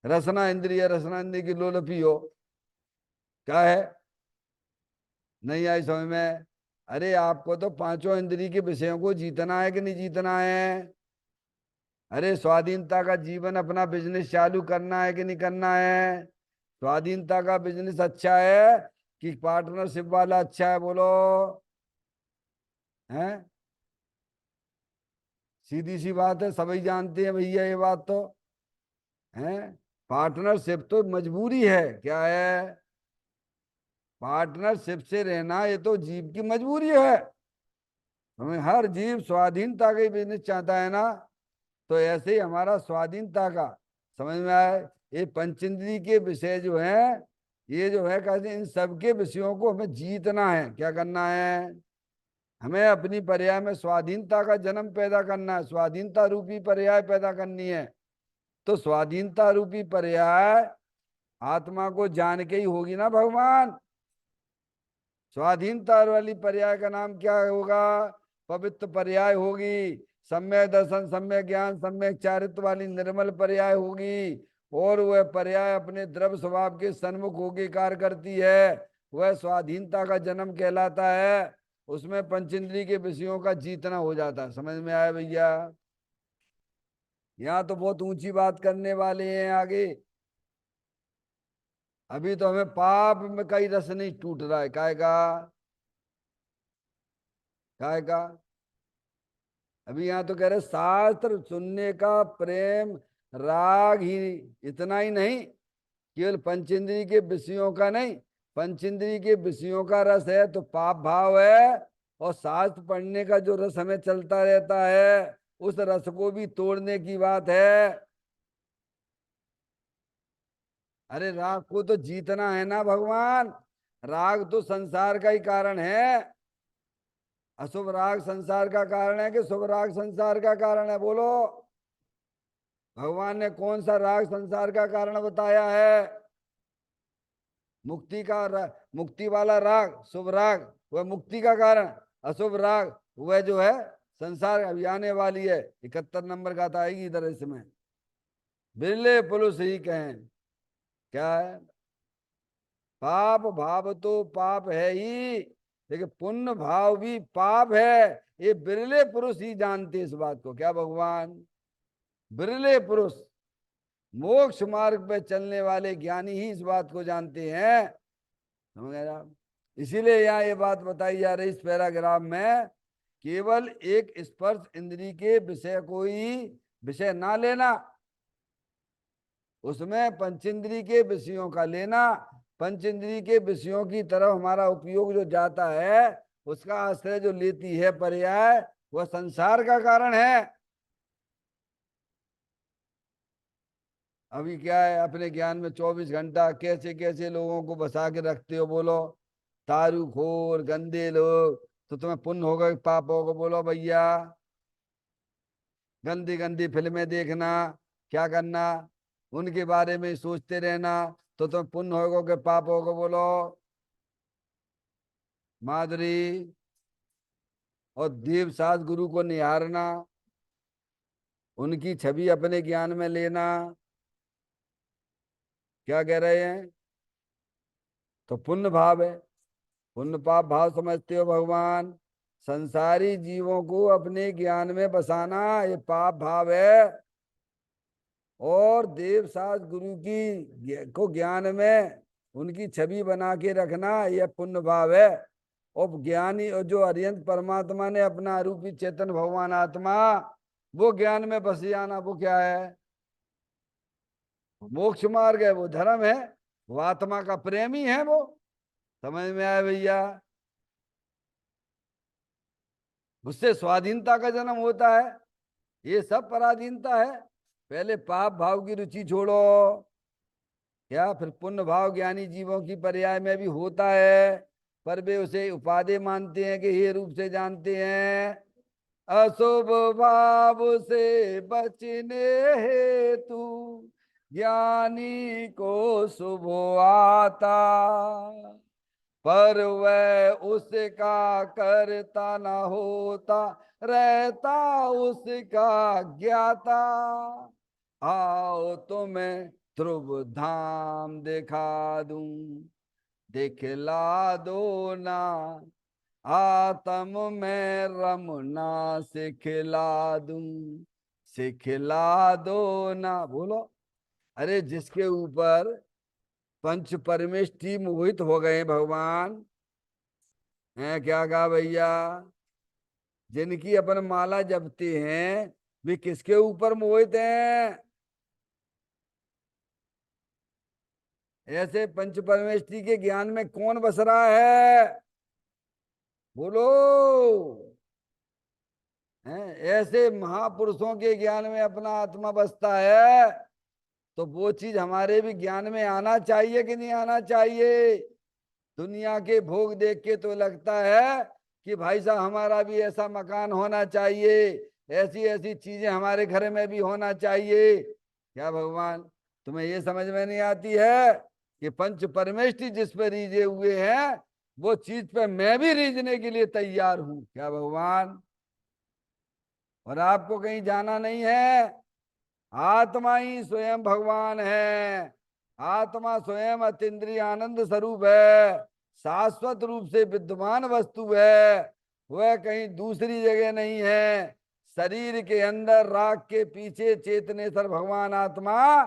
S1: रसना इंद्रिय, रसना इंद्रिय की लोलपी हो। क्या है? नहीं आई समझ में? अरे आपको तो पांचों इंद्रिय के विषयों को जीतना है कि नहीं जीतना है? अरे स्वाधीनता का जीवन, अपना बिजनेस चालू करना है कि नहीं करना है? स्वाधीनता का बिजनेस अच्छा है कि पार्टनरशिप वाला अच्छा है, बोलो? हैं? सीधी सी बात है, सभी जानते हैं भैया ये बात तो। हैं? पार्टनरशिप तो मजबूरी है। क्या है? पार्टनरशिप से रहना ये तो जीव की मजबूरी है। हमें हर जीव स्वाधीनता का ही बिजनेस चाहता है ना। तो ऐसे ही हमारा स्वाधीनता का, समझ में आए? ये पंचेंद्रिय के विषय जो है, ये जो है कहते हैं, इन सबके विषयों को हमें जीतना है। क्या करना है? हमें अपनी पर्याय में स्वाधीनता का जन्म पैदा करना है, स्वाधीनता रूपी पर्याय पैदा करनी है। तो स्वाधीनता रूपी पर्याय आत्मा को जान के ही होगी ना भगवान। स्वाधीनता वाली पर्याय का नाम क्या होगा? पवित्र पर्याय होगी। सम्यक दर्शन, सम्यक ज्ञान, सम्यक चारित्र वाली निर्मल पर्याय होगी। और वह पर्याय अपने द्रव्य स्वभाव के सन्मुख होगी कार्य करती है। वह स्वाधीनता का जन्म कहलाता है। उसमें पंचेंद्रिय के विषयों का जीतना हो जाता है। समझ में आया भैया? यहाँ तो बहुत ऊंची बात करने वाले हैं आगे। अभी तो हमें पाप में कई रस नहीं टूट रहा है। काय का? काय का? अभी यहाँ तो कह रहे शास्त्र सुनने का प्रेम राग ही, इतना ही नहीं, केवल पंचेंद्रिय के विषयों का नहीं, पंचेंद्रिय के विषयों का रस है तो पाप भाव है। और शास्त्र पढ़ने का जो रस हमें चलता रहता है उस रस को भी तोड़ने की बात है। अरे राग को तो जीतना है ना भगवान। राग तो संसार का ही कारण है। अशुभ राग संसार का कारण है कि शुभ राग संसार का कारण है? बोलो। भगवान ने कौन सा राग संसार का कारण बताया है? मुक्ति का मुक्ति वाला राग शुभ राग वह मुक्ति का कारण। अशुभ राग वह जो है संसार अभी आने वाली है 71 नंबर का था, आएगी इधर इसमें। बिरले पुरुष ही कहें क्या है? पाप भाव तो पाप है ही, लेकिन पुण्य भाव भी पाप है। ये बिरले पुरुष ही जानते इस बात को। क्या भगवान? बिरले पुरुष, मोक्ष मार्ग पे चलने वाले ज्ञानी ही इस बात को जानते हैं। समझ गए आप? इसीलिए यहाँ ये बात बताई जा रही इस पैराग्राफ में, केवल एक स्पर्श इंद्री के विषय को ही विषय ना लेना, उसमें पंचेंद्री के विषयों का लेना। पंचेंद्री के विषयों की तरफ हमारा उपयोग जो जाता है उसका आश्रय जो लेती है पर्याय, वह संसार का कारण है। अभी क्या है, अपने ज्ञान में 24 घंटा कैसे कैसे लोगों को बसा के रखते हो। बोलो, तारूखोर गंदे लोग, तो तुम्हें पुण्य होगा कि पाप होगा? बोलो भैया। गंदी गंदी फिल्में देखना, क्या करना, उनके बारे में सोचते रहना, तो तुम्हें पुण्य होगा कि पाप होगा? बोलो माधुरी। और देव सास गुरु को निहारना, उनकी छवि अपने ज्ञान में लेना, क्या कह रहे हैं? तो पुण्य भाव है। पुण्य पाप भाव समझते हो भगवान? संसारी जीवों को अपने ज्ञान में बसाना ये पाप भाव है। और देव सास गुरु की को ज्ञान में उनकी छवि बना के रखना यह पुण्य भाव है। और ज्ञानी और जो अरिहंत परमात्मा ने अपना आरूपी चेतन भगवान आत्मा, वो ज्ञान में बस जाना, वो क्या है? मोक्ष मार्ग है, वो धर्म है, वो आत्मा का प्रेमी है वो। समझ में आया भैया? उससे स्वाधीनता का जन्म होता है। ये सब पराधीनता है। पहले पाप भाव की रुचि छोड़ो, क्या फिर पुण्य भाव ज्ञानी जीवों की पर्याय में भी होता है, पर वे उसे उपाधि मानते हैं कि ये रूप से जानते हैं। अशुभ भाव से बचने हेतु ज्ञानी को शुभ आता, पर वह उसका करता न होता, रहता उसका ज्ञाता। आओ तुम्हें ध्रुव धाम दिखा दूं, दिखला दो ना, आत्म में रमना सिखला दूं, सिखला दो ना। बोलो। अरे जिसके ऊपर पंच परमेष्टि मोहित हो गए भगवान हैं, क्या कहा भैया? जिनकी अपन माला जपते हैं वे किसके ऊपर मोहित हैं? ऐसे पंच परमेष्टि के ज्ञान में कौन बस रहा है? बोलो। हैं, ऐसे महापुरुषों के ज्ञान में अपना आत्मा बसता है, तो वो चीज हमारे भी ज्ञान में आना चाहिए कि नहीं आना चाहिए? दुनिया के भोग देख के तो लगता है कि भाई साहब हमारा भी ऐसा मकान होना चाहिए, ऐसी ऐसी चीजें हमारे घर में भी होना चाहिए। क्या भगवान तुम्हें ये समझ में नहीं आती है कि पंच परमेष्टि जिस पे रीझे हुए हैं वो चीज पे मैं भी रीझने के लिए तैयार हूं। क्या भगवान, और आपको कहीं जाना नहीं है। आत्मा ही स्वयं भगवान है। आत्मा स्वयं अतीन्द्रिय आनंद स्वरूप है, शाश्वत रूप से विद्यमान वस्तु है। वह कहीं दूसरी जगह नहीं है। शरीर के अंदर राग के पीछे चेतनेश्वर भगवान आत्मा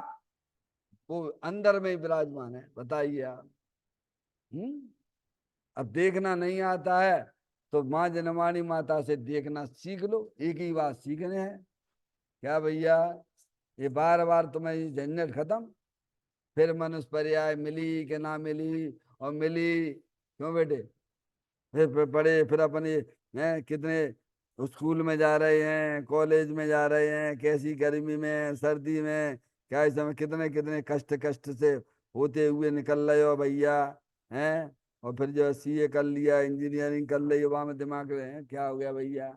S1: वो अंदर में ही विराजमान है। बताइए आप। अब देखना नहीं आता है तो माँ जनमानी माता से देखना सीख लो, एक ही बात सीखने है। क्या भैया, ये बार बार तुम्हें ये झंझट खत्म। फिर मनुष्य पर्याय मिली कि ना मिली, और मिली क्यों बेटे, फिर पढ़े, फिर अपने हैं कितने स्कूल में जा रहे हैं, कॉलेज में जा रहे हैं, कैसी गर्मी में सर्दी में, क्या इस समय कितने कितने कष्ट कष्ट से होते हुए निकल रहे हो भैया हैं। और फिर जो सीए कर लिया, इंजीनियरिंग कर ली, वहां में दिमाग रहे हैं क्या हो गया भैया।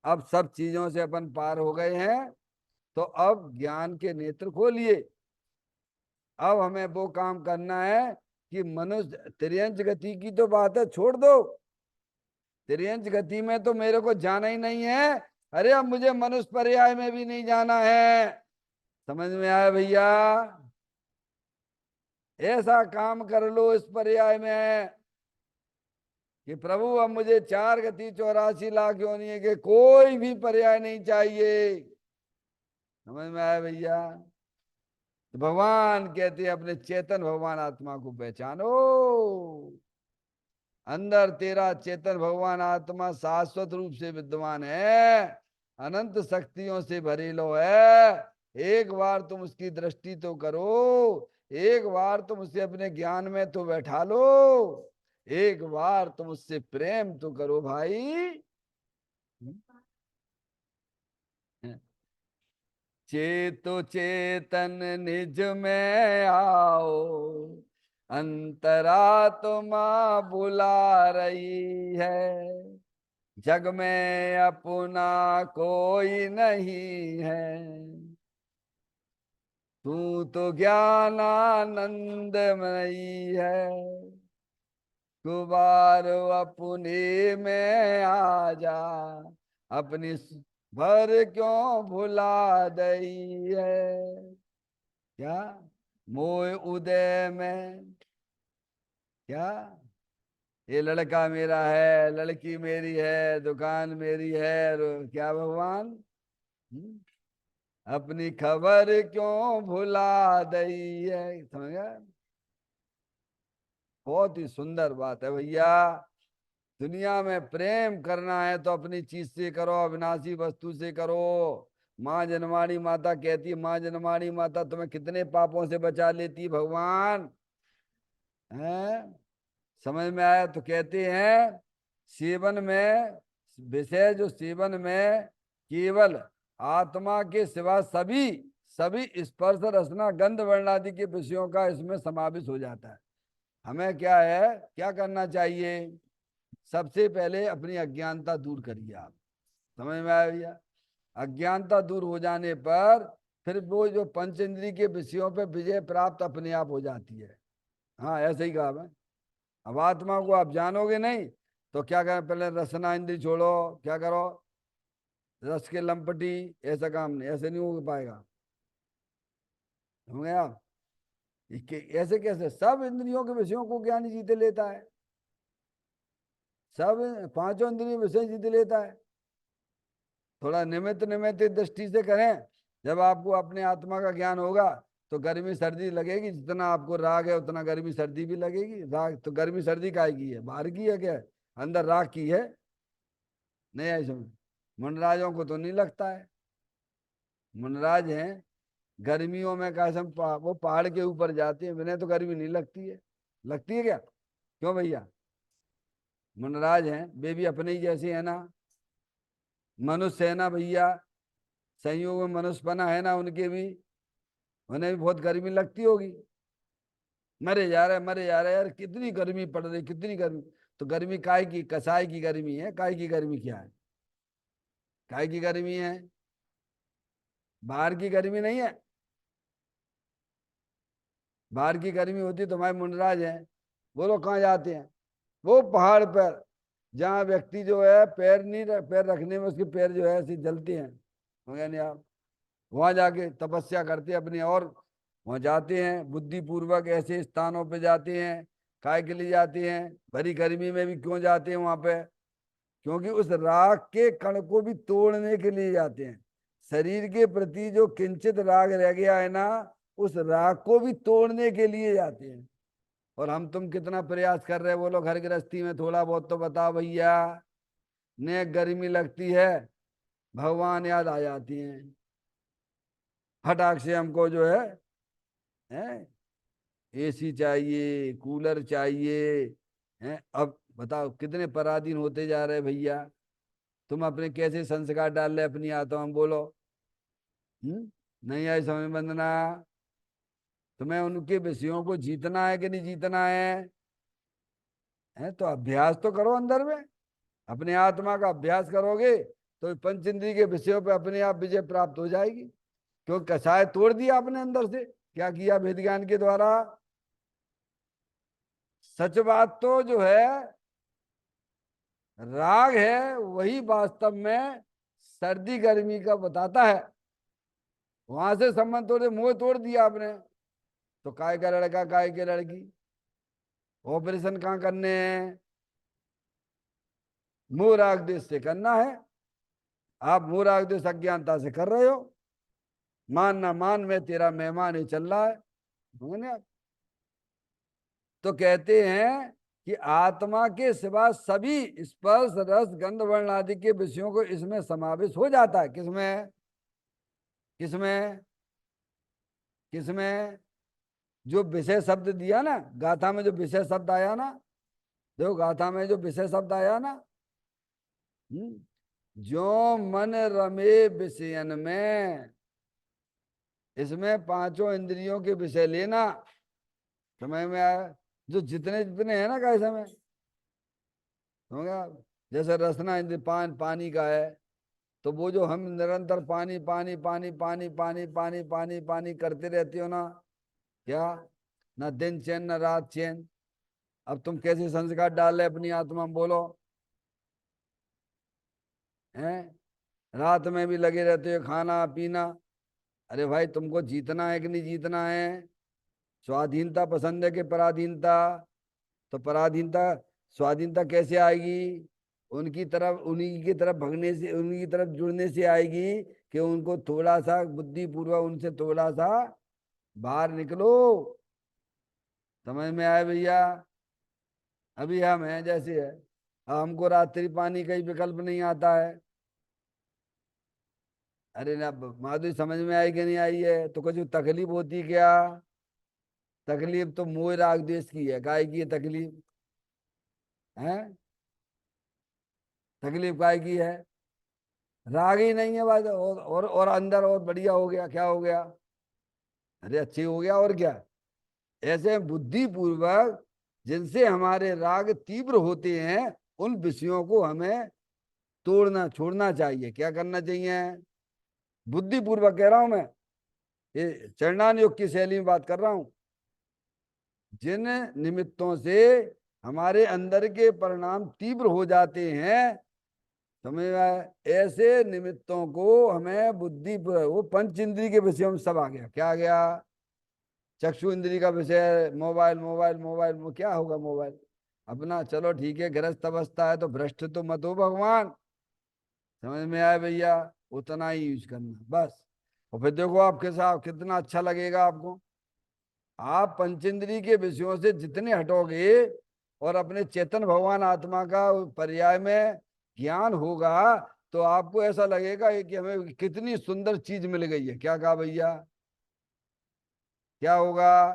S1: अब सब चीजों से अपन पार हो गए हैं, तो अब ज्ञान के नेत्र खोलिए। अब हमें वो काम करना है कि मनुष्य तिर्यंच गति की तो बात है, छोड़ दो। तिर्यंच गति में तो मेरे को जाना ही नहीं है। अरे अब मुझे मनुष्य पर्याय में भी नहीं जाना है। समझ में आया भैया। ऐसा काम कर लो इस पर्याय में कि प्रभु अब मुझे 4 गति 84 लाख योनि के कोई भी पर्याय नहीं चाहिए। समझ में आया भैया। तो भगवान कहते हैं अपने चेतन भगवान आत्मा को पहचानो। अंदर तेरा चेतन भगवान आत्मा शाश्वत रूप से विद्यमान है, अनंत शक्तियों से भरेलो है। एक बार तुम उसकी दृष्टि तो करो, एक बार तुम उसे अपने ज्ञान में तो बैठा लो, एक बार तुम उससे प्रेम तो करो भाई। चेतो चेतन निज में आओ, अंतरात्मा बुला रही है। जग में अपना कोई नहीं है, तू तो ज्ञानानंदमयी है। गुबार अपने में आ जा, अपनी भर क्यों भुला दई है। क्या मोह उदय में, क्या ये लड़का मेरा है, लड़की मेरी है, दुकान मेरी है, क्या भगवान अपनी खबर क्यों भुला दई है। समझ गया। बहुत ही सुंदर बात है भैया। दुनिया में प्रेम करना है तो अपनी चीज से करो, अविनाशी वस्तु से करो। माँ जनमानी माता कहती है, माँ जनमानी माता तुम्हें कितने पापों से बचा लेती भगवान है। समझ में आया तो कहते हैं सेवन में, विषय जो सेवन में केवल आत्मा के सिवा सभी सभी स्पर्श रसना गंध वर्ण आदि के विषयों का इसमें समावेश हो जाता है। हमें क्या है, क्या करना चाहिए। सबसे पहले अपनी अज्ञानता दूर करिए आप। समझ में आया भैया। अज्ञानता दूर हो जाने पर फिर वो जो पंच इंद्रिय के विषयों पे विजय प्राप्त अपने आप हो जाती है। हाँ ऐसे ही कहा मैं। अब आत्मा को आप जानोगे नहीं तो क्या करें, पहले रसना इंद्री छोड़ो, क्या करो, रस के लंपटी, ऐसा काम नहीं, ऐसे नहीं हो पाएगा। समझ गए आप। ऐसे कैसे सब इंद्रियों के विषयों को ज्ञानी जीते लेता है, सब पांचों इंद्रियों विषय जीत लेता है। थोड़ा निमित्त निमित्त दृष्टि से करें। जब आपको अपने आत्मा का ज्ञान होगा तो गर्मी सर्दी लगेगी, जितना आपको राग है उतना गर्मी सर्दी भी लगेगी। राग तो गर्मी सर्दी काय की है, बाहर की है क्या, अंदर राग की है। नहीं आई समझ। मुनराजों को तो नहीं लगता है। मुनराज हैं गर्मियों में कसम वो पहाड़ के ऊपर जाते हैं, उन्हें तो गर्मी नहीं लगती है। लगती है क्या, क्यों भैया। मुनराज हैं वे भी अपने ही जैसे है ना। मनुष्य है ना भैया, संयोग में मनुष्य बना है ना, उनके भी, उन्हें भी बहुत गर्मी लगती होगी। मरे जा रहे मरे जा रहे यार, कितनी गर्मी पड़ रही, कितनी गर्मी। तो गर्मी काय की, कसाय की गर्मी है, काय की गर्मी क्या है, काय की गर्मी है, बाहर की गर्मी नहीं है। बाहर की गर्मी होती तो हमारे मुंडराज हैं, वो लोग कहाँ जाते हैं, वो पहाड़ पर, जहाँ व्यक्ति जो है पैर नहीं पैर रखने में उसके पैर जो है ऐसे जलते हैं, हो गया नहीं आप, वहां जाके तपस्या करते हैं अपनी, और वहां जाते हैं बुद्धिपूर्वक, ऐसे स्थानों पे जाते हैं। काय के लिए जाते हैं, भरी गर्मी में भी क्यों जाते हैं वहां पे, क्योंकि उस राग के कण को भी तोड़ने के लिए जाते हैं। शरीर के प्रति जो किंचित राग रह गया है ना, उस राग को भी तोड़ने के लिए जाते हैं। और हम तुम कितना प्रयास कर रहे हैं, बोलो घर गृहस्थी में थोड़ा बहुत तो बताओ भैया। ने गर्मी लगती है, भगवान याद आ जाती हैं, फटाक से हमको जो है एसी चाहिए, कूलर चाहिए, है। अब बताओ कितने पराधीन होते जा रहे भैया, तुम अपने कैसे संस्कार डाल रहे अपनी आत्मा में, बोलो। नहीं आई समझ बंदना, तुम्हें उनके विषयों को जीतना है कि नहीं जीतना है तो अभ्यास तो करो अंदर में, अपने आत्मा का अभ्यास करोगे तो पंच इंद्रिय के विषयों पे अपने आप विजय प्राप्त हो जाएगी। क्योंकि कसाय तोड़ दिया अपने अंदर से, क्या किया वेद ज्ञान के द्वारा। सच बात तो जो है राग है वही वास्तव में सर्दी गर्मी का बताता है। वहां से संबंध तोड़े, मोह तोड़ दिया आपने, तो काय का लड़का काय के लड़की, ऑपरेशन कहाँ करने हैं, मोह राग देश से करना है। आप मोह राग देश अज्ञानता से कर रहे हो, मान ना मान में तेरा मेहमान ही चल रहा है। तो कहते हैं कि आत्मा के सिवा सभी स्पर्श रस गंध वर्ण आदि के विषयों को इसमें समावेश हो जाता है। किसमें, किसमें, किसमें, जो विषय शब्द दिया ना गाथा में, जो विषय शब्द आया ना, देखो गाथा में जो विषय शब्द आया ना, जो मन रमे विषयन में, इसमें पांचों इंद्रियों के विषय लेना, समय में आया, जो जितने जितने हैं ना का समय होगा। जैसे रसना इंद्र पानी का है, तो वो जो हम निरंतर पानी पानी पानी पानी पानी पानी पानी पानी करते रहते हो ना, क्या ना दिन चैन ना रात चैन। अब तुम कैसे संस्कार डाल रहे अपनी आत्मा में, बोलो। हैं, रात में भी लगे रहते हो खाना पीना। अरे भाई तुमको जीतना है कि नहीं जीतना है, स्वाधीनता पसंद है कि पराधीनता, तो पराधीनता स्वाधीनता कैसे आएगी, उनकी तरफ उन्हीं की तरफ भगने से, उन्हीं की तरफ जुड़ने से आएगी कि उनको थोड़ा सा बुद्धि पूर्वक उनसे थोड़ा सा बाहर निकलो। समझ में आए भैया। अभी हम हैं जैसे है, हमको रात्रि पानी का ही विकल्प नहीं आता है। अरे ना माधुरी समझ में आई कि नहीं आई है, तो कुछ तकलीफ होती क्या, तकलीफ तो मोह राग द्वेष की है, काय की है तकलीफ है, तकलीफ काय की है, राग ही नहीं है बात। और अंदर और बढ़िया हो गया, क्या हो गया, अरे अच्छी हो गया और क्या। ऐसे बुद्धि पूर्वक जिनसे हमारे राग तीव्र होते हैं, उन विषयों को हमें तोड़ना छोड़ना चाहिए। क्या करना चाहिए, बुद्धि पूर्वक कह रहा हूं मैं, ये चरणान योग की शैली में बात कर रहा हूं। जिन निमित्तों से हमारे अंदर के परिणाम तीव्र हो जाते हैं, समझ में आया? ऐसे निमित्तों को हमें बुद्धि, वो पंच इंद्रिय के विषयों में सब आ गया। क्या आ गया, चक्षु इंद्रिय का विषय मोबाइल मोबाइल मोबाइल, क्या होगा मोबाइल अपना, चलो ठीक है गृहस्थ अवस्था है तो भ्रष्ट तो मत हो भगवान। समझ में आया भैया, उतना ही यूज करना बस। और फिर देखो आपके साथ कितना अच्छा लगेगा आपको। आप पंचेंद्रिय के विषयों से जितने हटोगे और अपने चेतन भगवान आत्मा का पर्याय में ज्ञान होगा, तो आपको ऐसा लगेगा कि हमें कितनी सुंदर चीज मिल गई है। क्या कहा भैया, क्या होगा,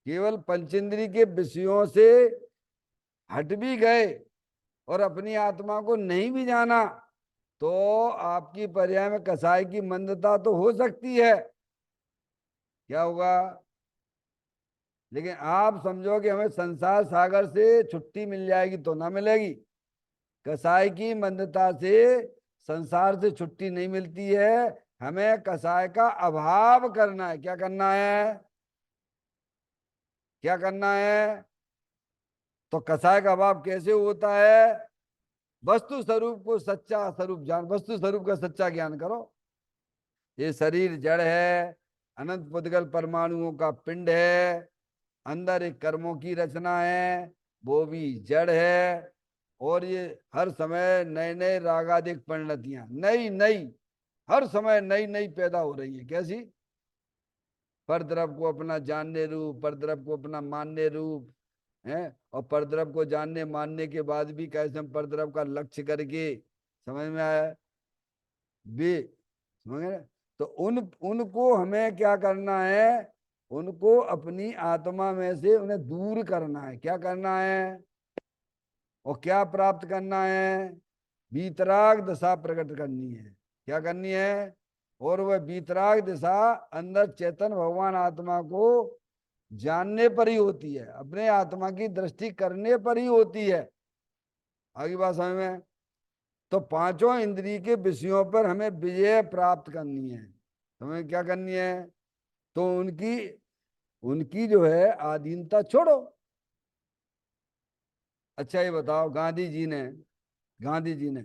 S1: केवल पंचेंद्रिय के विषयों से हट भी गए और अपनी आत्मा को नहीं भी जाना, तो आपकी पर्याय में कसाय की मंदता तो हो सकती है। क्या होगा, लेकिन आप समझो कि हमें संसार सागर से छुट्टी मिल जाएगी तो ना मिलेगी। कसाई की मंदता से संसार से छुट्टी नहीं मिलती है। हमें कसाय का अभाव करना है। क्या करना है? क्या करना है? तो कसाय का अभाव कैसे होता है? वस्तु स्वरूप को सच्चा स्वरूप जान, वस्तु स्वरूप का सच्चा ज्ञान करो। ये शरीर जड़ है, अनंत पुद्गल परमाणुओं का पिंड है, अंदर एक कर्मों की रचना है, वो भी जड़ है। और ये हर समय नए नए रागादिक परिणतियां नई नई, हर समय नई नई पैदा हो रही है। कैसी? परद्रव को अपना जानने रूप, परद्रव को अपना मानने रूप है। और परद्रव को जानने मानने के बाद भी कैसे हम परद्रव का लक्ष्य करके, समझ में आया? भी समझ गए? तो उनको हमें क्या करना है? उनको अपनी आत्मा में से उन्हें दूर करना है। क्या करना है? और क्या प्राप्त करना है? वीतराग दशा प्रकट करनी है। क्या करनी है? और वह वीतराग दशा अंदर चेतन भगवान आत्मा को जानने पर ही होती है, अपने आत्मा की दृष्टि करने पर ही होती है। आगे बात समझ में? तो पांचों इंद्रिय के विषयों पर हमें विजय प्राप्त करनी है। हमें क्या करनी है? तो उनकी उनकी जो है आधीनता छोड़ो। अच्छा ये बताओ, गांधी जी ने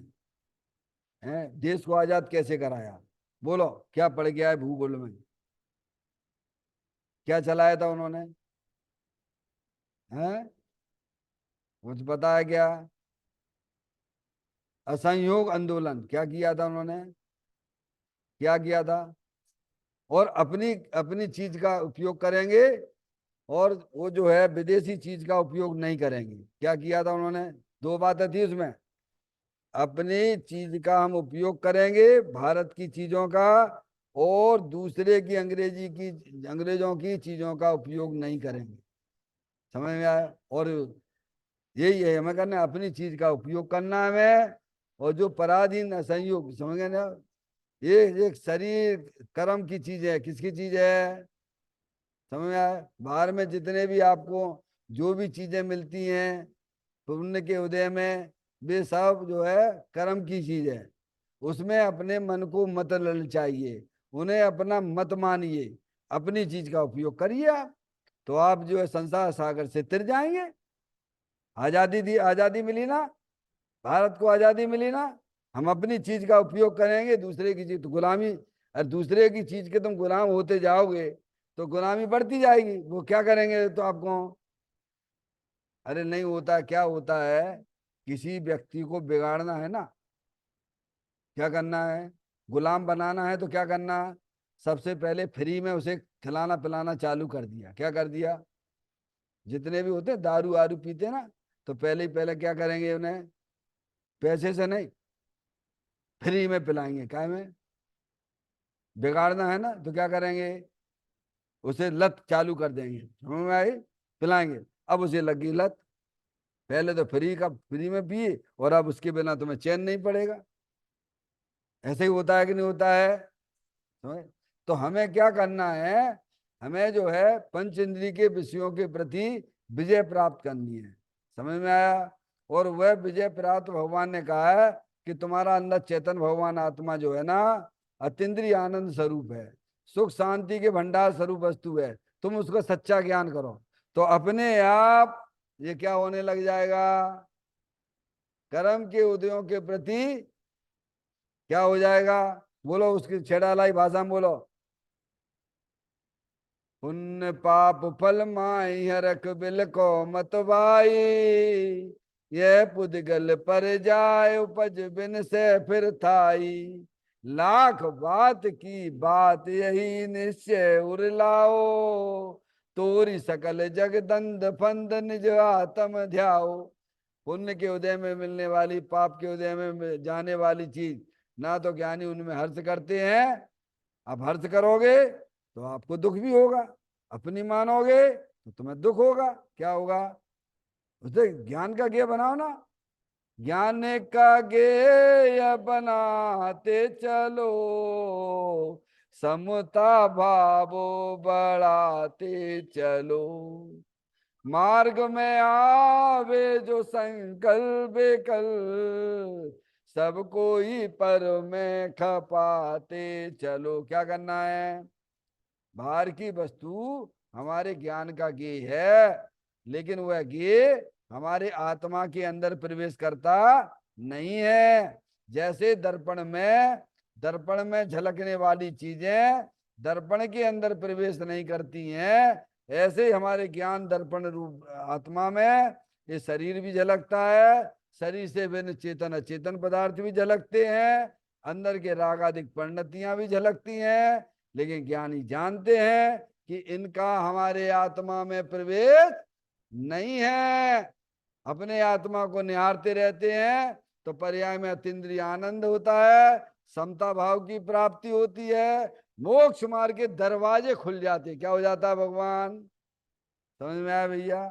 S1: देश को आजाद कैसे कराया? बोलो, क्या पड़ गया है भूगोल में? क्या चलाया था उन्होंने? हैं? कुछ पता है क्या? असहयोग आंदोलन। क्या किया था उन्होंने? क्या किया था? और अपनी अपनी चीज का उपयोग करेंगे, और वो जो है विदेशी चीज का उपयोग नहीं करेंगे। क्या किया था उन्होंने? दो बातें थी उसमें। अपनी चीज का हम उपयोग करेंगे, भारत की चीजों का, और दूसरे की अंग्रेजों की चीजों का उपयोग नहीं करेंगे। समझ में आया? और यही है हमें करना, अपनी चीज का उपयोग करना है हमें। और जो पराधीन असंयोग, समझ गए ना? ये एक शरीर कर्म की चीज है। किसकी चीज है? समझ में आया? बाहर में जितने भी आपको जो भी चीजें मिलती हैं पुण्य के उदय में, वे सब जो है कर्म की चीज है। उसमें अपने मन को मत ललचाइए, उन्हें अपना मत मानिए, अपनी चीज का उपयोग करिए आप। तो आप जो है संसार सागर से तिर जाएंगे। आजादी मिली ना, भारत को आजादी मिली ना। हम अपनी चीज का उपयोग करेंगे, दूसरे की चीज तो गुलामी, और दूसरे की चीज के तुम गुलाम होते जाओगे तो गुलामी बढ़ती जाएगी। वो क्या करेंगे तो आपको? अरे नहीं होता, क्या होता है, किसी व्यक्ति को बिगाड़ना है ना, क्या करना है? गुलाम बनाना है तो क्या करना? सबसे पहले फ्री में उसे खिलाना पिलाना चालू कर दिया। क्या कर दिया? जितने भी होते दारू आरू पीते ना, तो पहले ही पहले क्या करेंगे उन्हें? पैसे से नहीं, फ्री में पिलाएंगे। काय में? बिगाड़ना है ना, तो क्या करेंगे? उसे लत चालू कर देंगे। समझ में आई? पिलाएंगे। अब उसे लगी लत। पहले तो फ्री में पिए, और अब उसके बिना तुम्हें चैन नहीं पड़ेगा। ऐसे ही होता है कि नहीं होता है? समझ? तो हमें क्या करना है? हमें जो है पंच इंद्रिय के विषयों के प्रति विजय प्राप्त करनी है। समझ में आया? और वह विजय प्राप्त भगवान ने कहा है कि तुम्हारा अंदर चेतन भगवान आत्मा जो है ना, अतीन्द्रिय आनंद स्वरूप है, सुख शांति के भंडार स्वरूप वस्तु है। तुम उसको सच्चा ज्ञान करो तो अपने आप ये क्या होने लग जाएगा? कर्म के उदयों के प्रति क्या हो जाएगा? बोलो, उसकी छेड़ालाई भाषा में बोलो। पुण्य पाप फल माई हरख बिल को मत भाई, यह पुद्गल पर जाए उपज बिन से फिर थाई, लाख बात की बात यही निश्चय उरलाओ, तोरी सकल जगदंद फंद निज आत्म ध्याओ। पुण्य के उदय में मिलने वाली, पाप के उदय में जाने वाली चीज ना तो ज्ञानी उनमें हर्ष करते हैं। आप हर्ष करोगे तो आपको दुख भी होगा, अपनी मानोगे तो तुम्हें दुख होगा। क्या होगा? उसे ज्ञान का ज्ञेय बनाओ ना। ज्ञान का ज्ञेय बनाते चलो, समता भावो बढ़ाते चलो। मार्ग में आवे जो संकल्प कल, सबको ही पर में खपाते चलो। क्या करना है? बाहर की वस्तु हमारे ज्ञान का गेय है, लेकिन वह गेय हमारे आत्मा के अंदर प्रवेश करता नहीं है। जैसे दर्पण में झलकने वाली चीजें दर्पण के अंदर प्रवेश नहीं करती हैं, ऐसे ही हमारे ज्ञान दर्पण रूप आत्मा में ये शरीर भी झलकता है। शरीर से भिन्न चेतन अचेतन पदार्थ भी झलकते हैं, अंदर के राग आदि परिणतियां भी झलकती हैं। लेकिन ज्ञानी जानते हैं कि इनका हमारे आत्मा में प्रवेश नहीं है। अपने आत्मा को निहारते रहते हैं तो पर्याय में अतीन्द्रिय आनंद होता है, समता भाव की प्राप्ति होती है, मोक्ष मार्ग के दरवाजे खुल जाते। क्या हो जाता है भगवान? समझ में आया भैया?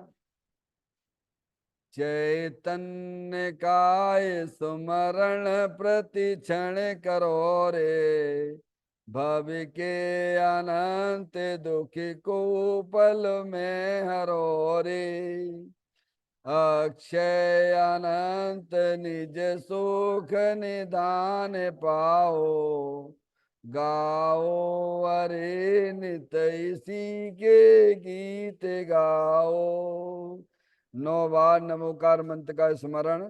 S1: चैतन्य काय सुमरण प्रति क्षण करो रे, भव के अनंत दुख को पल में हरो रे। अक्षय अनंत निज सुख निदान पाओ, गाओ अरे नित इसी के गीत गाओ। 9 बार नमोकार मंत्र का स्मरण